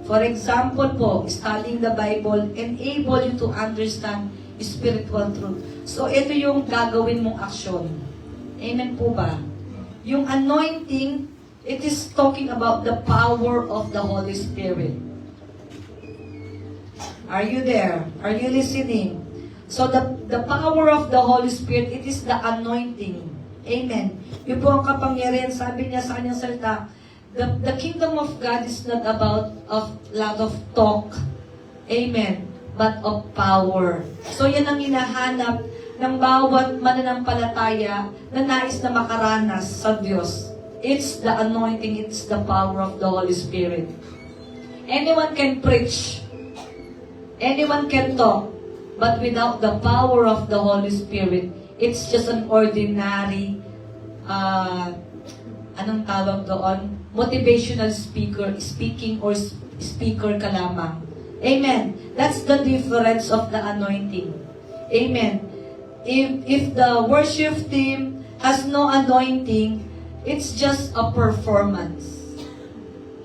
For example po, studying the Bible enable you to understand spiritual truth. So, ito yung gagawin mong aksyon. Amen po ba? Yung anointing, it is talking about the power of the Holy Spirit. Are you there? Are you listening? So, the power of the Holy Spirit, it is the anointing. Amen. Yun po ang kapangyarihan, sabi niya sa kanyang salita, the kingdom of God is not about a lot of talk. Amen. But of power. So yan ang hinahanap ng bawat mananampalataya na nais na makaranas sa Diyos. It's the anointing, it's the power of the Holy Spirit. Anyone can preach. Anyone can talk. But without the power of the Holy Spirit, it's just an ordinary, anong tawag doon? Motivational speaking or speaker ka lamang. Amen. That's the difference of the anointing. Amen. If the worship team has no anointing, it's just a performance.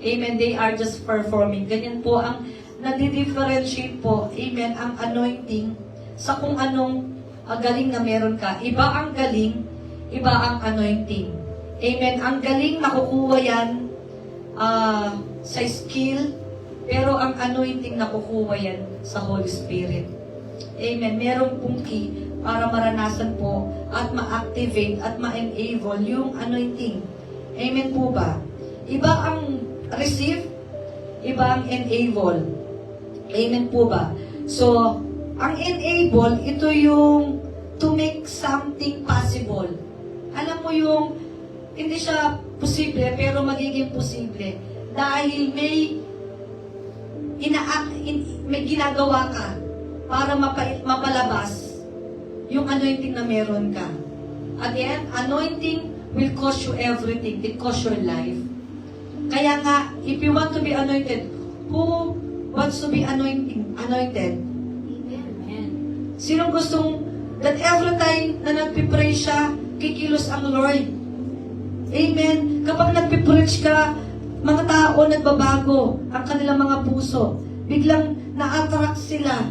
Amen. They are just performing. Ganyan po ang nadi-differentiate po, amen, ang anointing sa kung anong galing na meron ka. Iba ang galing, iba ang anointing. Amen. Ang galing, nakukuha yan sa skill, pero ang anointing, nakukuha yan sa Holy Spirit. Amen. Merong pong key para maranasan po at ma-activate at ma-enable yung anointing. Amen po ba? Iba ang receive, iba ang enable. Amen po ba? So, ang enable, ito yung to make something possible. Alam mo yung, hindi siya posible, pero magiging posible. Dahil may ginagawa ka para mapalabas yung anointing na meron ka. Again, anointing will cost you everything. It costs your life. Kaya nga, if you want to be anointed, who wants to be anointed? Amen. Sinong gustong that every time na nagpipray siya, kikilos ang Lord? Amen. Kapag nagpipreach ka, mga tao nagbabago ang kanilang mga puso. Biglang na-attract sila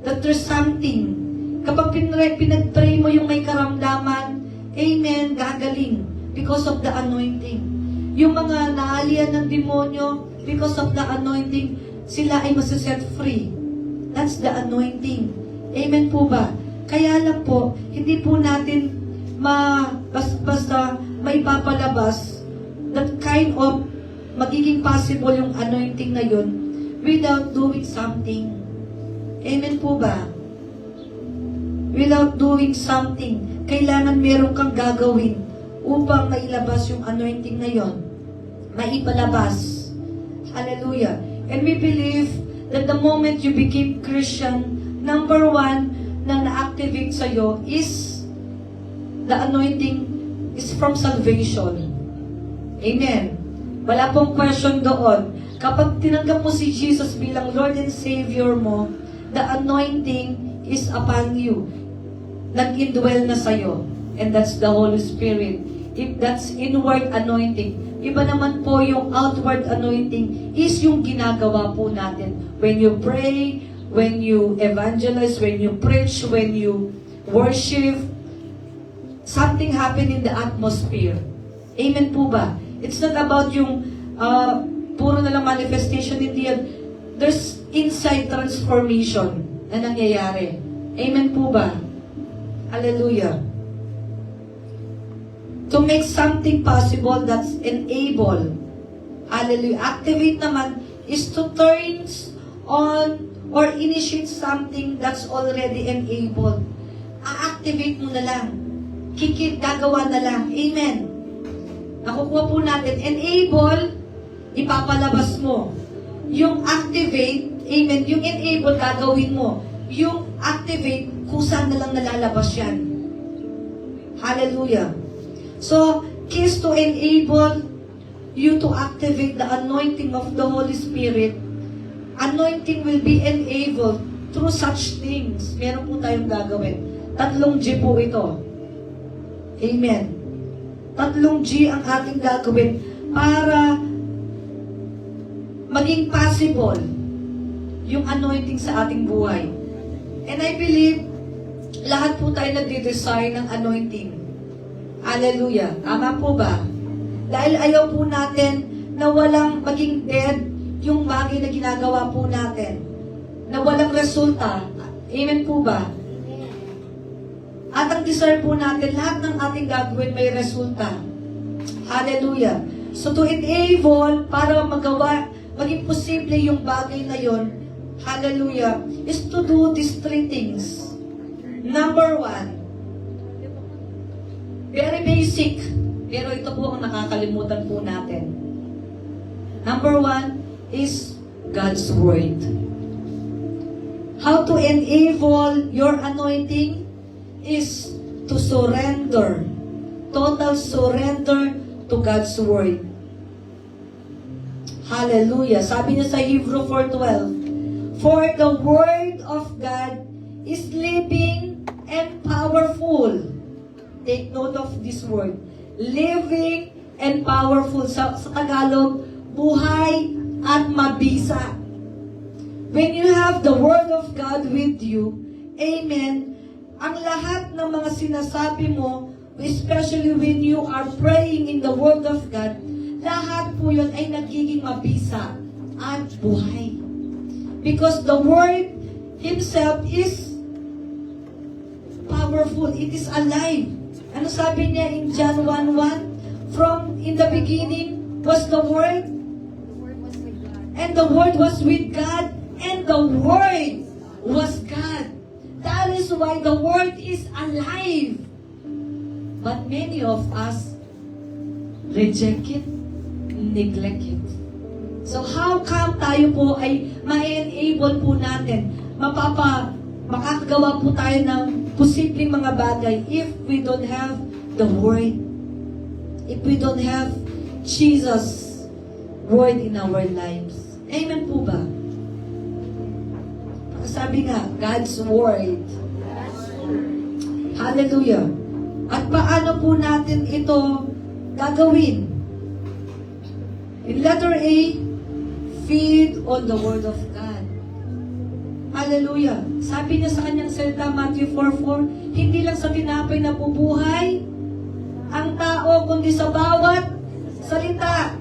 that there's something. Kapag pinag-pray mo yung may karamdaman, amen, gagaling because of the anointing. Yung mga naalian ng demonyo, because of the anointing, sila ay masiset free. That's the anointing. Amen po ba? Kaya lang po, hindi po natin basta may papalabas that kind of magiging possible yung anointing na yun without doing something. Amen po ba? Without doing something, kailangan meron kang gagawin upang mailabas yung anointing na yun. Maipalabas. Hallelujah. And we believe that the moment you became Christian, number one na na-activate sa'yo is the anointing is from salvation. Amen. Wala pong question doon. Kapag tinanggap mo si Jesus bilang Lord and Savior mo, the anointing is upon you. Nag-indwell na sa'yo. And that's the Holy Spirit. If that's inward anointing, iba naman po yung outward anointing is yung ginagawa po natin. When you pray, when you evangelize, when you preach, when you worship, something happen in the atmosphere. Amen po ba? It's not about yung puro na lang manifestation, hindi yan. There's inside transformation na nangyayari. Amen po ba? Hallelujah. To make something possible, that's enable. Hallelujah. Activate naman is to turn on or initiate something that's already enabled. A-activate mo na lang. gagawa na lang. Amen. Nakukuha po natin. Enable, ipapalabas mo. Yung activate, amen, yung enable, gagawin mo. Yung activate, kusa na lang nalalabas yan. Hallelujah. So, keys to enable you to activate the anointing of the Holy Spirit. Anointing will be enabled through such things. Meron po tayong gagawin. 3 G po ito. Amen. 3 G ang ating gagawin para maging possible yung anointing sa ating buhay. And I believe, lahat po tayo nagde-desire ng anointing. Hallelujah. Tama po ba? Dahil ayaw po natin na walang maging dead yung bagay na ginagawa po natin. Na walang resulta. Amen po ba? At ang desire po natin, lahat ng ating gagawin may resulta. Hallelujah. So to enable, para magawa, maging posible yung bagay na yon, hallelujah, is to do these 3 things. Number 1, very basic, pero ito po ang nakakalimutan po natin. Number 1 is God's Word. How to enable your anointing is to surrender. Total surrender to God's Word. Hallelujah. Sabi niya sa Hebrew 4:12, for the Word of God is living and powerful. Take note of this word. Living and powerful. Sa Tagalog, buhay at mabisa. When you have the Word of God with you, amen, ang lahat ng mga sinasabi mo, especially when you are praying in the Word of God, lahat po yun ay nagiging mabisa at buhay. Because the Word Himself is powerful. It is alive. Ano sabi niya in John 1:1? From in the beginning was the Word, and the Word was with God, and the Word was God. That is why the Word is alive. But many of us reject it, neglect it. So how come tayo po ay ma-enable po natin, makakagawa po tayo ng posibleng mga bagay if we don't have the Word, if we don't have Jesus' Word in our lives. Amen po ba? Sabi nga, God's Word. Hallelujah. At paano po natin ito gagawin? In letter A, feed on the Word of God. Hallelujah. Sabi niya sa kanyang salita, Matthew 4:4, hindi lang sa tinapay na bubuhay ang tao, kundi sa bawat salita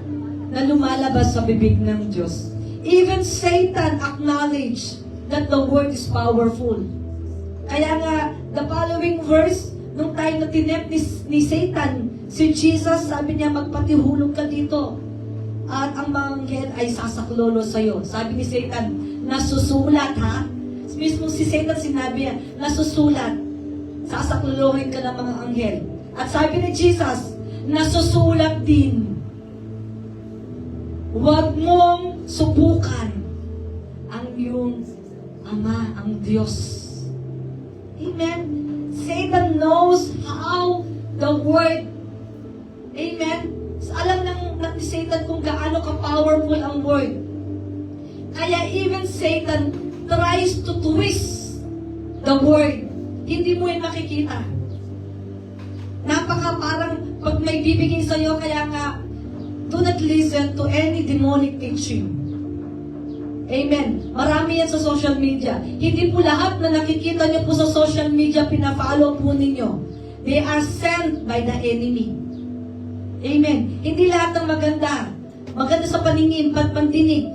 na lumalabas sa bibig ng Diyos. Even Satan acknowledged that the Word is powerful. Kaya nga, the following verse, nung tayo na tinempt ni Satan, si Jesus, sabi niya, magpatihulog ka dito. At ang mga anghel ay sasaklolo sa'yo. Sabi ni Satan, nasusulat ha? Mismo si Satan sinabi niya, nasusulat. Sasaklolohin ka ng mga anghel. At sabi ni Jesus, nasusulat din. Huwag mong subukan ang iyong Ama, ang Diyos. Amen? Satan knows how the Word. Amen? Alam ng Satan kung gaano ka-powerful ang Word. Kaya even Satan tries to twist the Word. Hindi mo yun makikita. Parang pag may bibigay sa'yo, kaya nga, do not listen to any demonic teaching. Amen. Marami yan sa social media. Hindi po lahat na nakikita niyo po sa social media, pina-follow po ninyo. They are sent by the enemy. Amen. Hindi lahat ng maganda. Maganda sa paningin, pandinig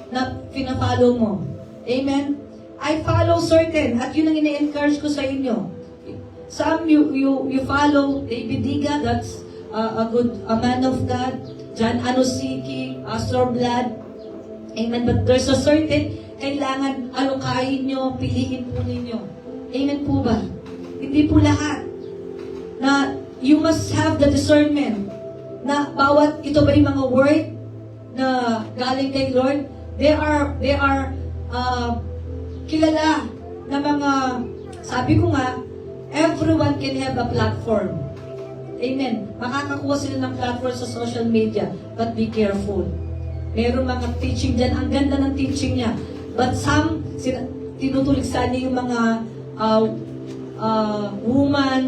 na pina-follow mo. Amen. I follow certain, at yun ang ina-encourage ko sa inyo. Some you follow David Diga, that's a man of God. John Anosiki, Pastor Vlad. Amen. But there's a certain kailangan alukahin nyo, piliin po ninyo. Amen po ba? Hindi po lahat. na you must have the discernment na bawat ito ba yung mga word na galing kay Lord, they are kilala na mga, sabi ko nga, everyone can have a platform. Amen. Makakakuha sila ng platform sa social media, but be careful. Meron mga teaching dyan, ang ganda ng teaching niya. But some, tinutuligsan niya yung mga woman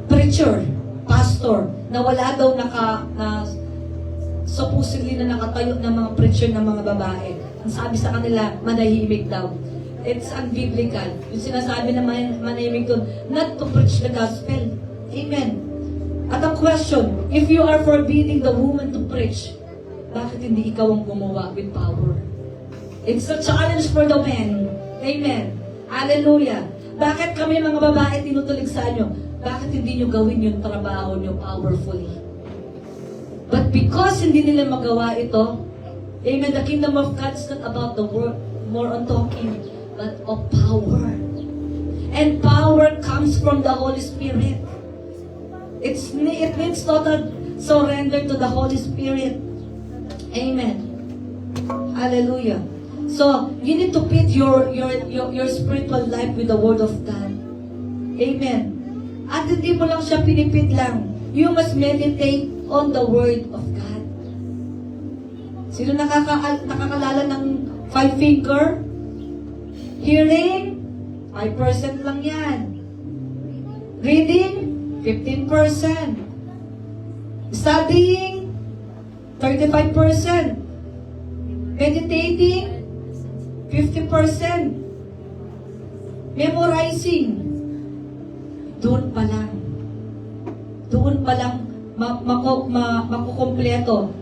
preacher, pastor, na wala daw supposedly na nakatayo ng mga preacher ng mga babae. Ang sabi sa kanila, manahimik daw. It's unbiblical. Yung sinasabi na manahimik doon, not to preach the gospel. Amen. At ang question, if you are forbidding the woman to preach, bakit hindi ikaw ang gumawa with power? It's a challenge for the men. Amen. Hallelujah. Bakit kami mga babae tinutulig sa inyo? Bakit hindi nyo gawin yung trabaho nyo powerfully? But because hindi nila magawa ito, amen, the kingdom of God is not about the word, more on talking, but of power. And power comes from the Holy Spirit. It means total surrender to the Holy Spirit. Amen. Hallelujah. So, you need to feed your spiritual life with the Word of God. Amen. At hindi mo lang siya pinipit lang. You must meditate on the Word of God. Sino nakakalala ng 5 finger? Hearing, 5% lang yan. Reading, 15%. Studying, 35%. Meditating, 50%. Memorizing, doon pa lang makukumpleto.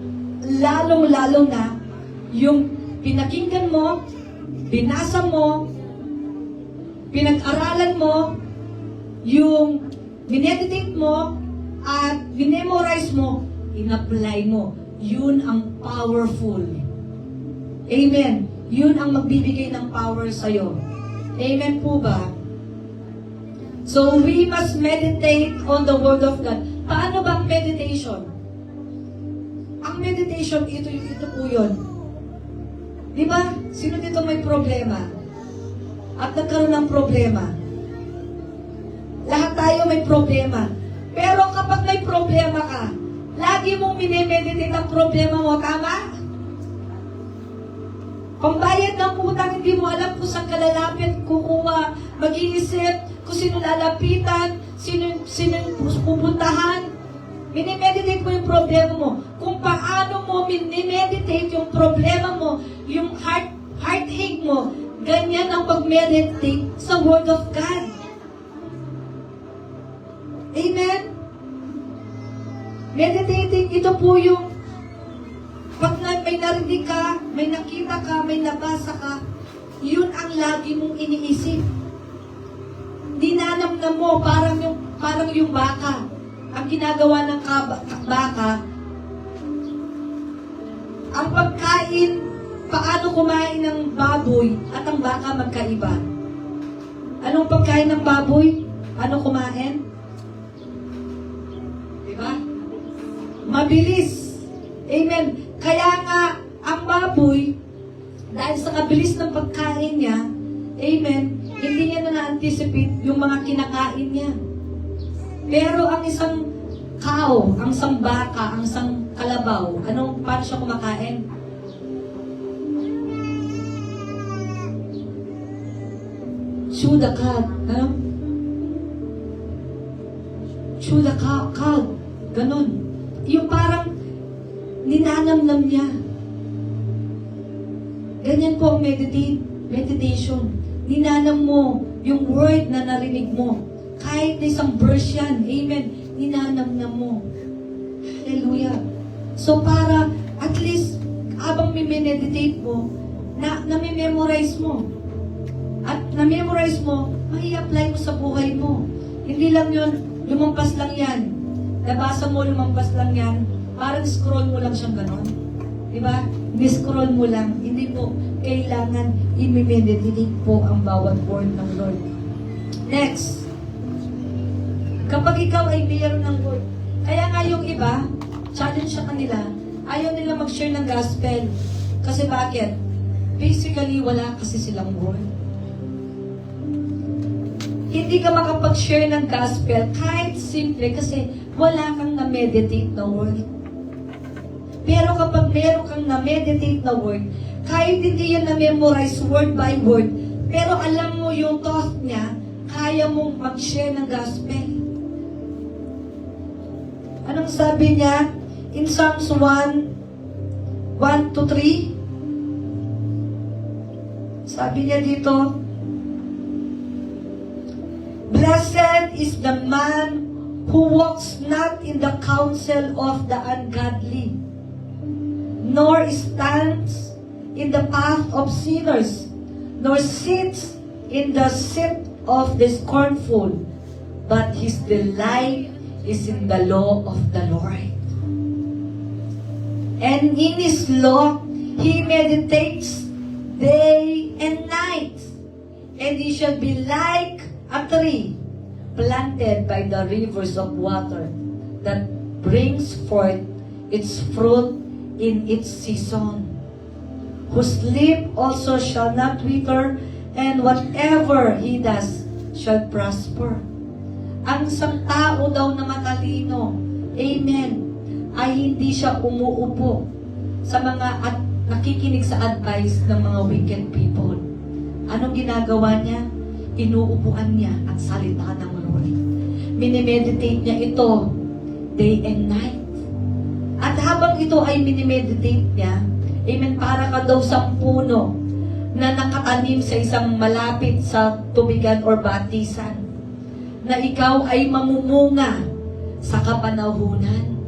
Lalong-lalo na yung pinakinggan mo, binasa mo, pinag-aralan mo, yung mineditate mo, at binemorize mo, in-apply mo. Yun ang powerful. Amen. Yun ang magbibigay ng power sa'yo. Amen po ba? So, we must meditate on the Word of God. Paano ba ang meditation? Ang meditation, ito po yun. Di ba? Sino dito may problema? At nagkaroon ng problema? Lahat tayo may problema. Pero kapag may problema ka, lagi mong minemeditate ang problema mo, tama? Pambayad ng utang, hindi mo alam kung saan ka lalapit, kukuha, mag-iisip, kung sino lalapitan, sino pupuntahan. Minimeditate mo yung problema mo. Kung paano mo minimeditate yung problema mo, yung heartache mo, ganyan ang pag-meditate sa Word of God. Amen? Meditating, ito po yung pag may narinig ka, may nakita ka, may nabasa ka, yun ang lagi mong iniisip. Dinanamnam mo, parang yung baka. Ang ginagawa ng baka, ang pagkain, paano kumain ng baboy at ang baka magkaiba. Anong pagkain ng baboy? Ano kumain? Diba? Mabilis. Amen. Kaya nga, ang baboy, dahil sa kabilis ng pagkain niya, amen, hindi niya na-anticipate yung mga kinakain niya. Pero ang isang cow, ang isang baka, ang isang kalabaw, paano siya kumakain? Chew the cud. Ano? Chew the cud. Ganon. Yung parang ninanamnam niya. Ganyan po ang meditation. Ninanam mo yung word na narinig mo. Kahit na isang verse yan. Amen. Ninanamnam mo. Hallelujah. So para at least habang may-meditate mo, na-memorize mo. At na-memorize mo, mai-apply mo sa buhay mo. Hindi lang yun, lumampas lang yan. Nabasa mo, lumampas lang yan. Parang scroll mo lang siyang ganon. Diba? Scroll mo lang. Hindi po kailangan i-meditate po ang bawat word ng Lord. Next. Kapag ikaw ay mayroon ng word. Kaya nga yung iba, challenge sa kanila, ayaw nila mag-share ng gospel. Kasi bakit? Basically, wala kasi silang word. Hindi ka makapag-share ng gospel kahit simple kasi wala kang na-meditate na word. Pero kapag meron kang na-meditate na word, kahit hindi yan na-memorize word by word, pero alam mo yung thought niya, kaya mong mag-share ng gospel. Anong sabi niya? In Psalms 1:1-3, sabi niya dito, Blessed is the man who walks not in the counsel of the ungodly, nor stands in the path of sinners, nor sits in the seat of the scornful, but his delight is in the law of the Lord. And in his law he meditates day and night, and he shall be like a tree planted by the rivers of water that brings forth its fruit in its season, whose leaf also shall not wither, and whatever he does shall prosper. Ang isang tao daw na matalino, amen, ay hindi siya umuupo sa mga at nakikinig sa advice ng mga wicked people. Anong ginagawa niya? Inuupuan niya ang salita ng Lord. Minimeditate niya ito day and night. At habang ito ay minimeditate niya, amen, para ka daw sa puno na nakatanim sa isang malapit sa tubigan or batisan, na ikaw ay mamumunga sa kapanahunan.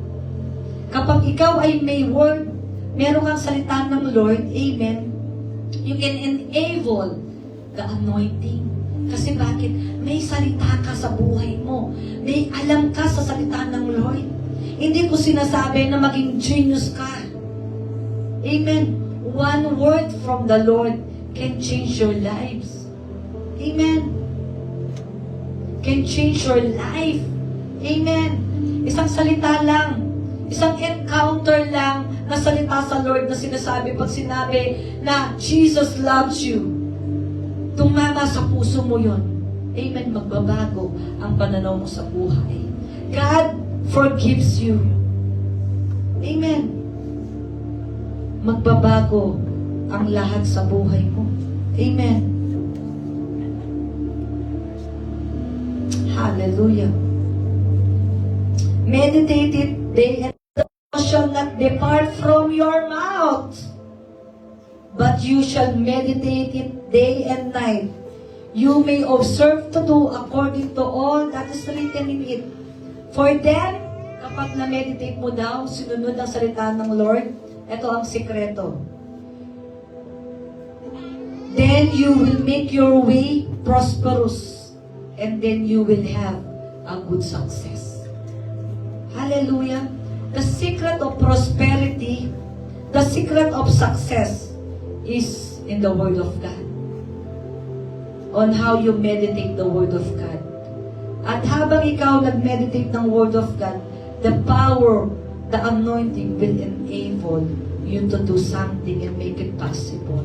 Kapag ikaw ay may word, meron kang salita ng Lord, amen, you can enable the anointing. Kasi bakit? May salita ka sa buhay mo. May alam ka sa salita ng Lord. Hindi ko sinasabi na maging genius ka. Amen. One word from the Lord can change your lives. Amen. Can change your life. Amen. Isang salita lang. Isang encounter lang na salita sa Lord na sinasabi pag sinabi na Jesus loves you. Tumama sa puso mo yon. Amen. Magbabago ang pananaw mo sa buhay. God forgives you. Amen. Magbabago ang lahat sa buhay mo. Amen. Hallelujah. Meditate it day and night, shall not depart from your mouth, but you shall meditate it day and night. You may observe to do according to all that is written in it. For then, kapag na-meditate mo daw, sinunod ang salita ng Lord, ito ang sikreto. Then you will make your way prosperous, and then you will have a good success. Hallelujah. The secret of prosperity, the secret of success is in the Word of God. On how you meditate the Word of God. At habang ikaw nag-meditate ng Word of God, the power, the anointing will enable you to do something and make it possible.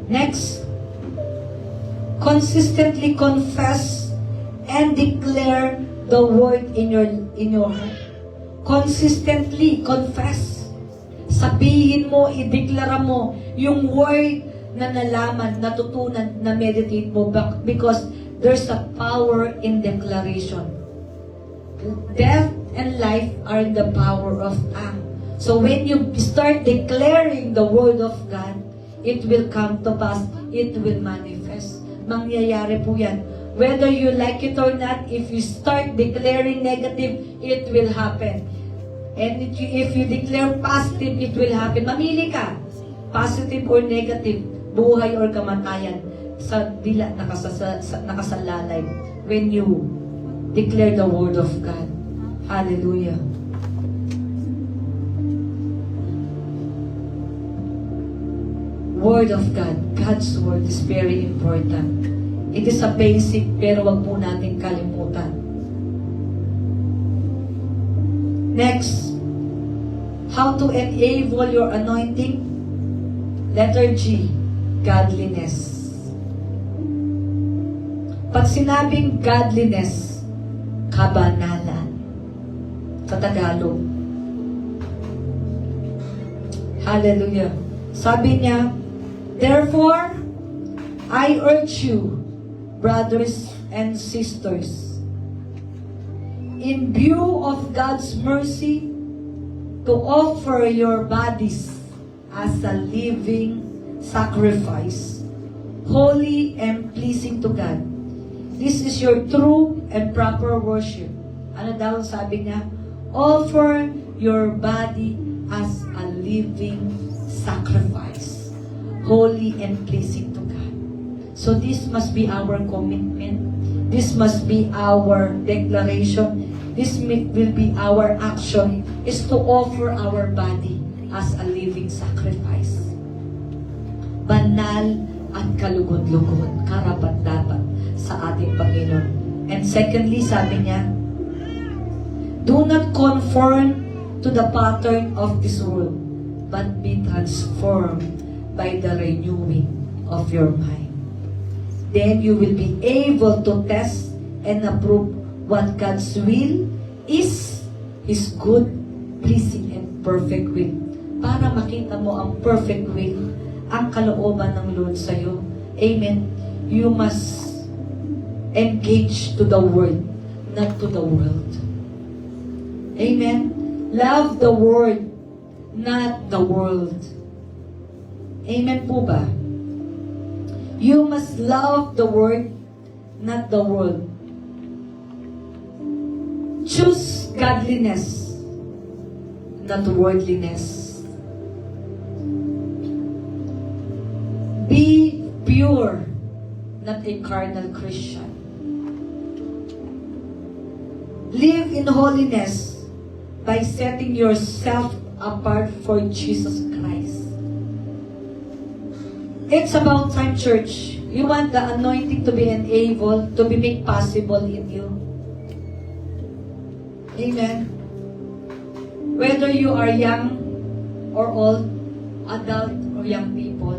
Next, consistently confess and declare the Word in your heart. Consistently confess. Sabihin mo, ideklara mo yung word na nalaman, natutunan, na meditate mo because there's a power in declaration. Death and life are in the power of tongue. So when you start declaring the word of God, it will come to pass. It will manifest. Mangyayari po yan. Whether you like it or not, if you start declaring negative, it will happen. And if you declare positive, it will happen. Mamili ka. Positive or negative, buhay or kamatayan, sa dila nakasalalay when you declare the word of God. Hallelujah. Word of God. God's word is very important. It is a basic, pero wag po natin kalimutan. Next, how to enable your anointing? Letter G, godliness. Pag sinabing godliness, kabanalan. Sa Tagalog. Hallelujah. Sabi niya, therefore, I urge you, brothers and sisters, in view of God's mercy, to offer your bodies as a living sacrifice, holy and pleasing to God. This is your true and proper worship. Ano daw sabi niya? Offer your body as a living sacrifice, holy and pleasing to God. So this must be our commitment. This must be our declaration. This will be our action, is to offer our body as a living sacrifice. Banal at kalugod-lugod, karapat-dapat sa ating Panginoon. And secondly, sabi niya, do not conform to the pattern of this world, but be transformed by the renewing of your mind. Then you will be able to test and approve what God's will is, His good, pleasing, and perfect will. Para makita mo ang perfect will, ang kalooban ng Lord sa'yo. Amen. You must engage to the Word, not to the world. Amen. Love the Word, not the world. Amen po ba? You must love the Word, not the world. Choose godliness, not worldliness. Be pure, not a carnal Christian. Live in holiness by setting yourself apart for Jesus Christ. It's about time, church. You want the anointing to be enabled, to be made possible in you. Amen. Whether you are young or old, adult or young people,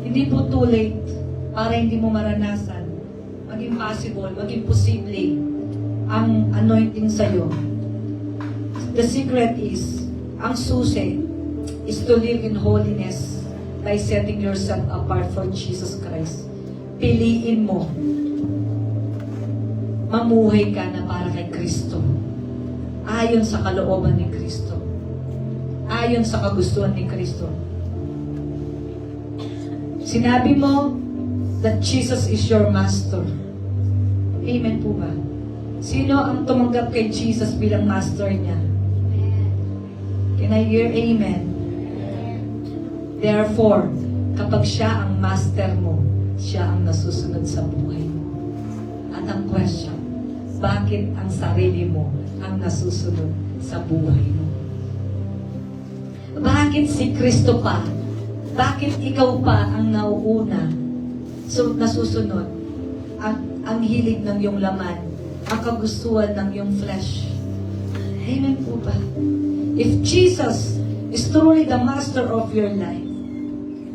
hindi po too late para hindi mo maranasan, maging possible, maging posible ang anointing sa'yo. The secret is, ang susi is to live in holiness by setting yourself apart for Jesus Christ. Piliin mo mamuhay ka na para kay Kristo. Ayon sa kalooban ni Kristo. Ayon sa kagustuhan ni Kristo. Sinabi mo that Jesus is your master. Amen po ba? Sino ang tumanggap kay Jesus bilang master niya? Can I hear amen? Therefore, kapag siya ang master mo, siya ang nasusunod sa buhay mo. At ang question, bakit ang sarili mo ang nasusunod sa buhay mo? Bakit si Kristo pa? Bakit ikaw pa ang nauuna? So, nasusunod ang hilig ng iyong laman, ang kagustuhan ng iyong flesh. Amen po ba? If Jesus is truly the master of your life,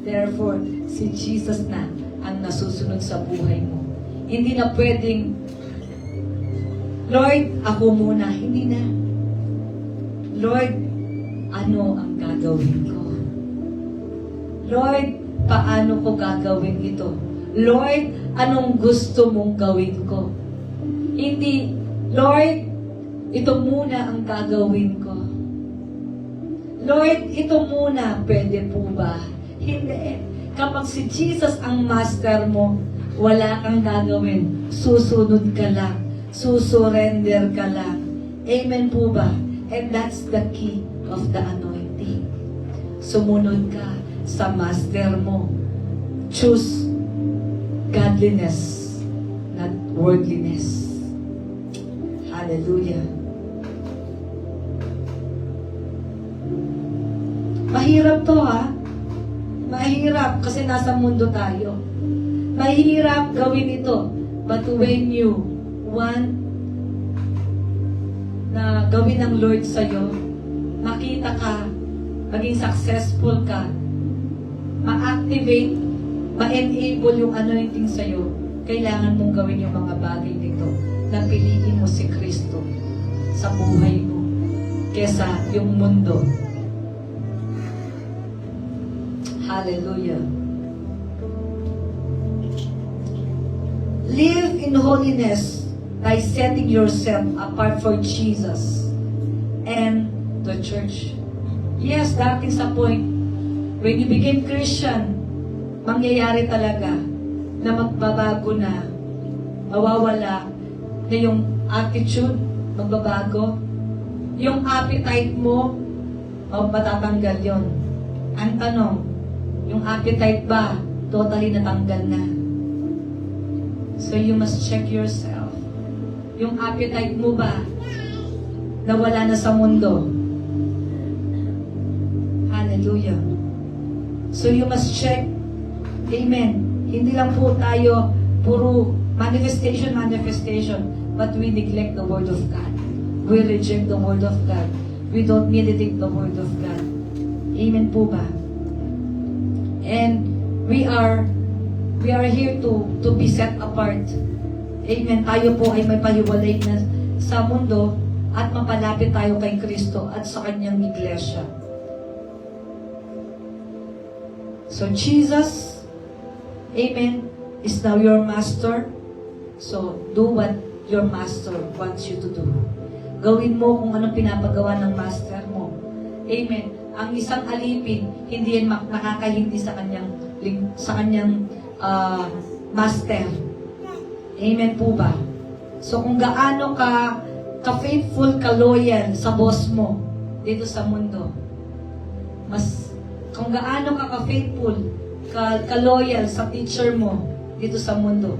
therefore, si Jesus na ang nasusunod sa buhay mo. Hindi na pwedeng, Lord, ako muna. Hindi na. Lord, ano ang gagawin ko? Lord, paano ko gagawin ito? Lord, anong gusto mong gawin ko? Hindi, Lord, ito muna ang gagawin ko. Lord, ito muna, pwede po ba? Hindi. Kapag si Jesus ang master mo, wala kang gagawin. Susunod ka lang. Susurrender ka lang. Amen po ba? And that's the key of the anointing. Sumunod ka sa master mo. Choose godliness, not worldliness. Hallelujah. Mahirap to ha. Mahirap kasi nasa mundo tayo. Mahirap gawin ito. But when you want na gawin ng Lord sa'yo, makita ka, maging successful ka, ma-activate, ma-enable yung anointing sa'yo, kailangan mong gawin yung mga bagay nito na piliin mo si Kristo sa buhay mo kesa yung mundo. Hallelujah. Live in holiness by setting yourself apart for Jesus and the church. Yes, dating sa point, when you became Christian, mangyayari talaga na magbabago na, mawawala na yung attitude, magbabago. Yung appetite mo, matatanggal yon. Ang tanong, yung appetite ba, totally natanggal na? So you must check yourself. Yung appetite mo ba, nawala na sa mundo? Hallelujah. So you must check. Amen. Hindi lang po tayo puro manifestation, but we neglect the Word of God. We reject the Word of God. We don't meditate the Word of God. Amen po ba? And we are here to be set apart. Amen. Tayo po ay may pahiwalay na sa mundo at mapalapit tayo kay Kristo at sa kanyang iglesia. So Jesus, amen, is now your master. So do what your master wants you to do. Gawin mo kung anong pinapagawa ng master mo. Amen. Ang isang alipin, hindi yan nakakahindi sa kanyang master. Amen po ba? So kung gaano ka-faithful, ka-loyal sa boss mo dito sa mundo, kung gaano ka-faithful, ka-loyal sa teacher mo dito sa mundo,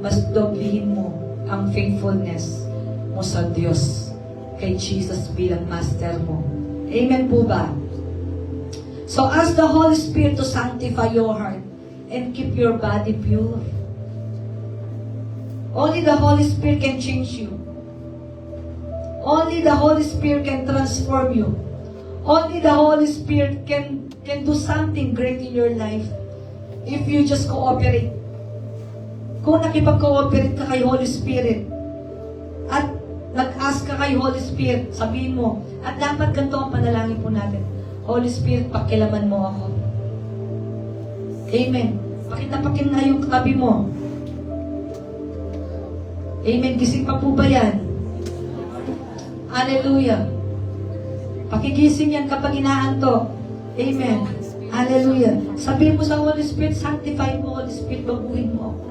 mas doblihin mo ang faithfulness mo sa Diyos, kay Jesus bilang master mo. Amen po ba? So ask the Holy Spirit to sanctify your heart and keep your body pure. Only the Holy Spirit can change you. Only the Holy Spirit can transform you. Only the Holy Spirit can do something great in your life if you just cooperate. Kung nakipag-cooperate ka kay Holy Spirit at nag-ask ka kay Holy Spirit, sabihin mo, at dapat ganito ang panalangin po natin, Holy Spirit, pakilaman mo ako. Amen. Pakitapakin na yung katabi mo. Amen. Gising pa po ba yan? Hallelujah. Pakigising yan kapag inaantok. Amen. Hallelujah. Sabihin mo sa Holy Spirit, sanctify mo, Holy Spirit, baguhin mo ako.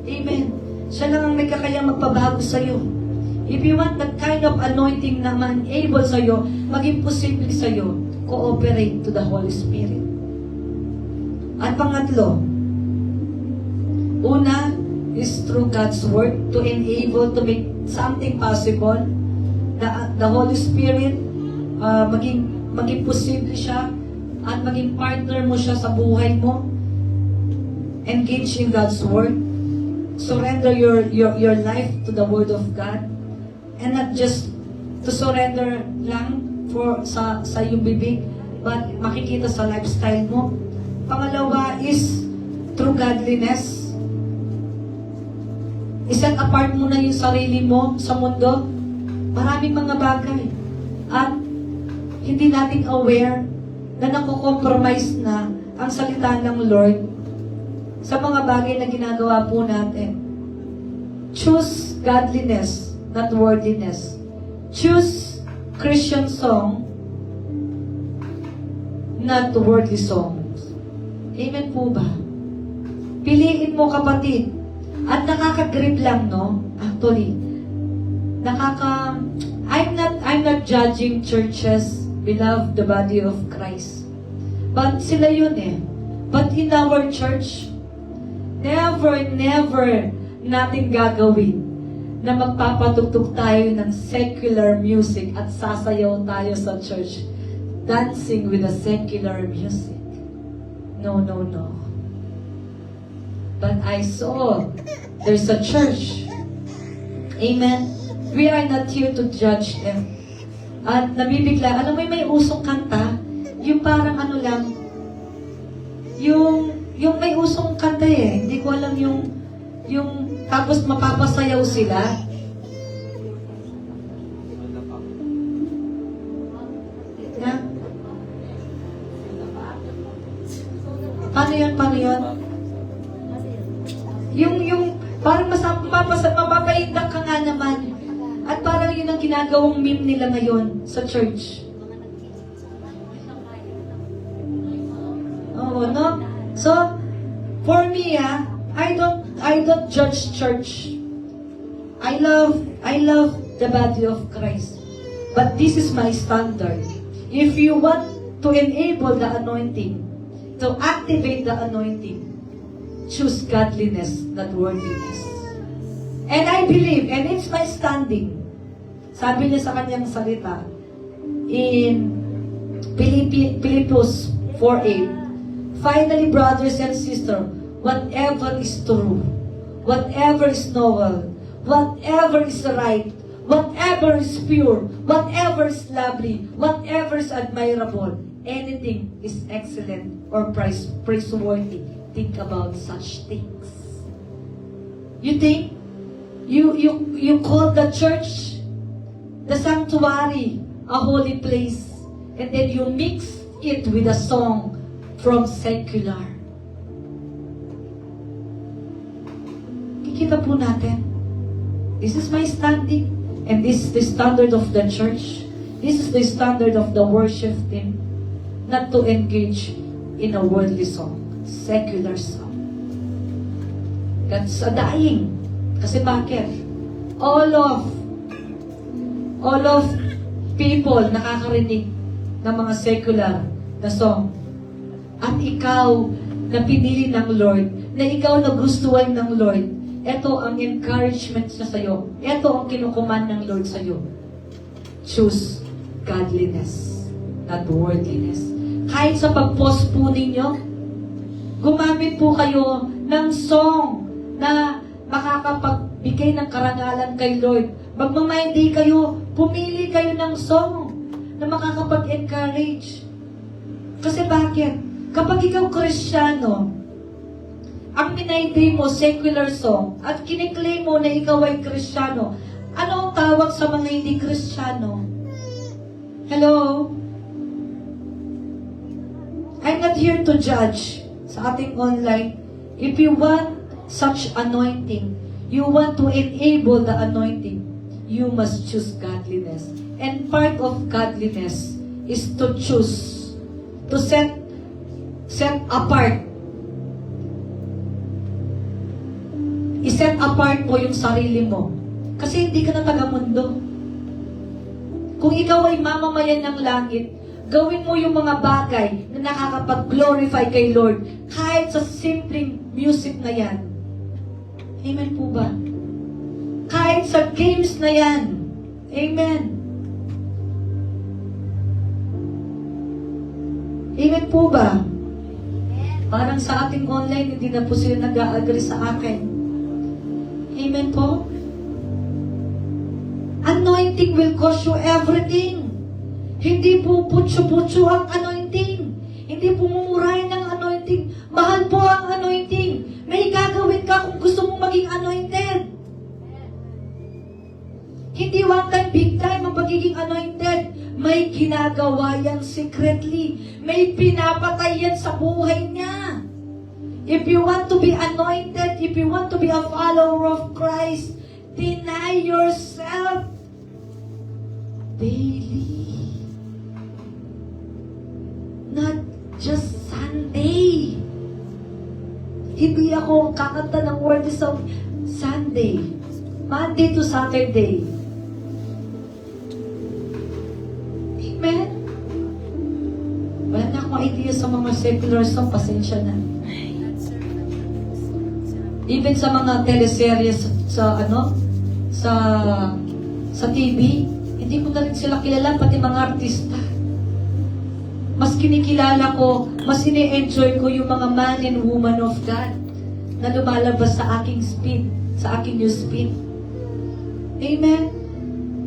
Amen. Siya lang ang may kakayang magpabago sa'yo. If you want that kind of anointing na man-able sa'yo, maging posible sa'yo, cooperate to the Holy Spirit. At pangatlo, una is through God's Word to enable, to make something possible. The Holy Spirit, maging posible siya at maging partner mo siya sa buhay mo. Engage in God's Word. Surrender your life to the Word of God. And not just to surrender lang sa iyong bibig, but makikita sa lifestyle mo. Pangalawa is through godliness. I-set apart mo na yung sarili mo sa mundo. Maraming mga bagay. At hindi natin aware na nakukompromise na ang salita ng Lord sa mga bagay na ginagawa po natin. Choose godliness, not worldliness. Choose Christian song, not worldly songs. Amen po ba? Piliin mo, kapatid. At nakaka-grip lang, no? Actually, I'm not judging churches, beloved, the body of Christ. But sila yun eh. But in our church, never natin gagawin na magpapatugtog tayo ng secular music at sasayaw tayo sa church, dancing with the secular music. No. But I saw there's a church, amen, We are not here to judge them. At nabibigla, alam mo may usong kanta, yung parang ano lang, yung may usong kanta eh, hindi ko alam yung tapos mapapasayaw sila. Na? Paano yun? Yung parang mapapaindak ka nga naman. At parang yun ang ginagawang meme nila ngayon sa church. Oo, no? So, for me, I don't judge church. I love the body of Christ. But this is my standard. If you want to enable the anointing, to activate the anointing, choose godliness, not worldliness. And I believe, and it's my standing. Sabi niya sa kanyang salita in Philippians 4:8, finally, brothers and sisters, whatever is true, whatever is noble, whatever is right, whatever is pure, whatever is lovely, whatever is admirable, anything is excellent or praiseworthy, think about such things. You think you call the church, the sanctuary, a holy place, and then you mix it with a song from secular. Kikita po natin, this is my standing, and this is the standard of the church. This is the standard of the worship team, not to engage in a worldly song, secular song. That's a dying. Kasi bakit? All of people nakakarinig ng mga secular na song. At ikaw na pinili ng Lord, na ikaw na gustuhan ng Lord, ito ang encouragement sa sayo. Ito ang kinukuman ng Lord sayo. Choose godliness, not worldliness. Kahit sa pag-post po ninyo, gumamit po kayo ng song na makakapagbigay ng karangalan kay Lord. Magmamahindi kayo, pumili kayo ng song na makakapag-encourage. Kasi bakit? Kapag ikaw Kristiyano, ang minahindi mo secular song at kiniklaim mo na ikaw ay Kristiyano, ano ang tawag sa mga hindi Kristiyano? Hello? I'm not here to judge sa ating online. If you want such anointing, you want to enable the anointing, you must choose godliness. And part of godliness is to choose, to set apart. I-set apart mo yung sarili mo. Kasi hindi ka na taga-mundo. Kung ikaw ay mamamayan ng langit, gawin mo yung mga bagay na nakakapag-glorify kay Lord kahit sa simpleng music na yan. Amen po ba? Kahit sa games na yan. Amen. Amen po ba? Parang sa ating online, hindi na po sila nag-agree sa akin. Amen po? Anointing will cost you everything. Hindi po putyo-putyo ang anointing. Hindi po mumurahin ang anointing. Mahal po ang anointing. May gagawin ka kung gusto mong maging anointed. Hindi one time, big time ang pagiging anointed. May ginagawa yan secretly. May pinapatay yan sa buhay niya. If you want to be anointed, if you want to be a follower of Christ, deny yourself daily. Not just Sunday. Hindi ako kakanta ng word of Sunday. Monday to Saturday. Amen? Wala na akong idea sa mga secular song, pasensya na. Even sa mga teleserye sa TV, hindi ko na rin sila kilala, pati mga artista. Mas kinikilala ko, mas ini-enjoy ko yung mga man and woman of God na lumalabas sa aking speed, sa aking news speed. Amen?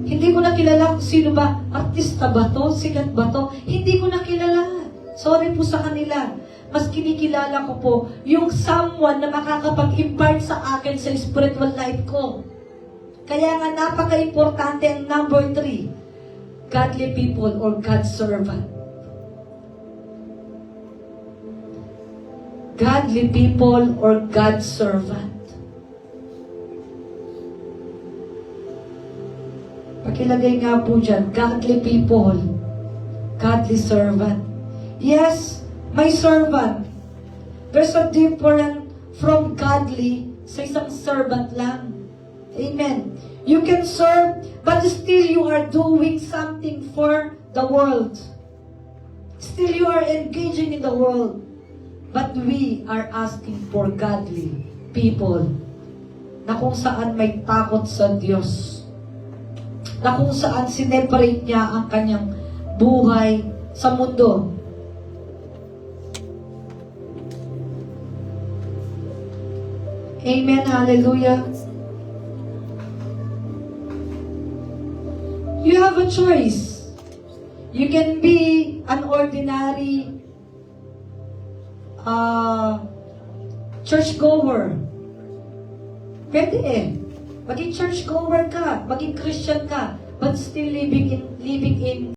Hindi ko na kilala kung sino ba, artista ba to, sikat ba to, hindi ko na kilala. Sorry po sa kanila. Mas kinikilala ko po yung someone na makakapag-impart sa akin sa spiritual life ko. Kaya nga napaka-importante ang number 3, godly people or God's servant. Godly people or God's servant. Pakilagay nga po dyan, godly people, godly servant. Yes, my servant. There's a difference from godly sa isang servant lang. Amen. You can serve, but still you are doing something for the world. Still you are engaging in the world. But we are asking for godly people na kung saan may takot sa Diyos. Na kung saan sineparate niya ang kanyang buhay sa mundo. Amen, hallelujah. You have a choice. You can be an ordinary churchgoer. Pwede eh. Maging churchgoer ka, maging Christian ka, but still living in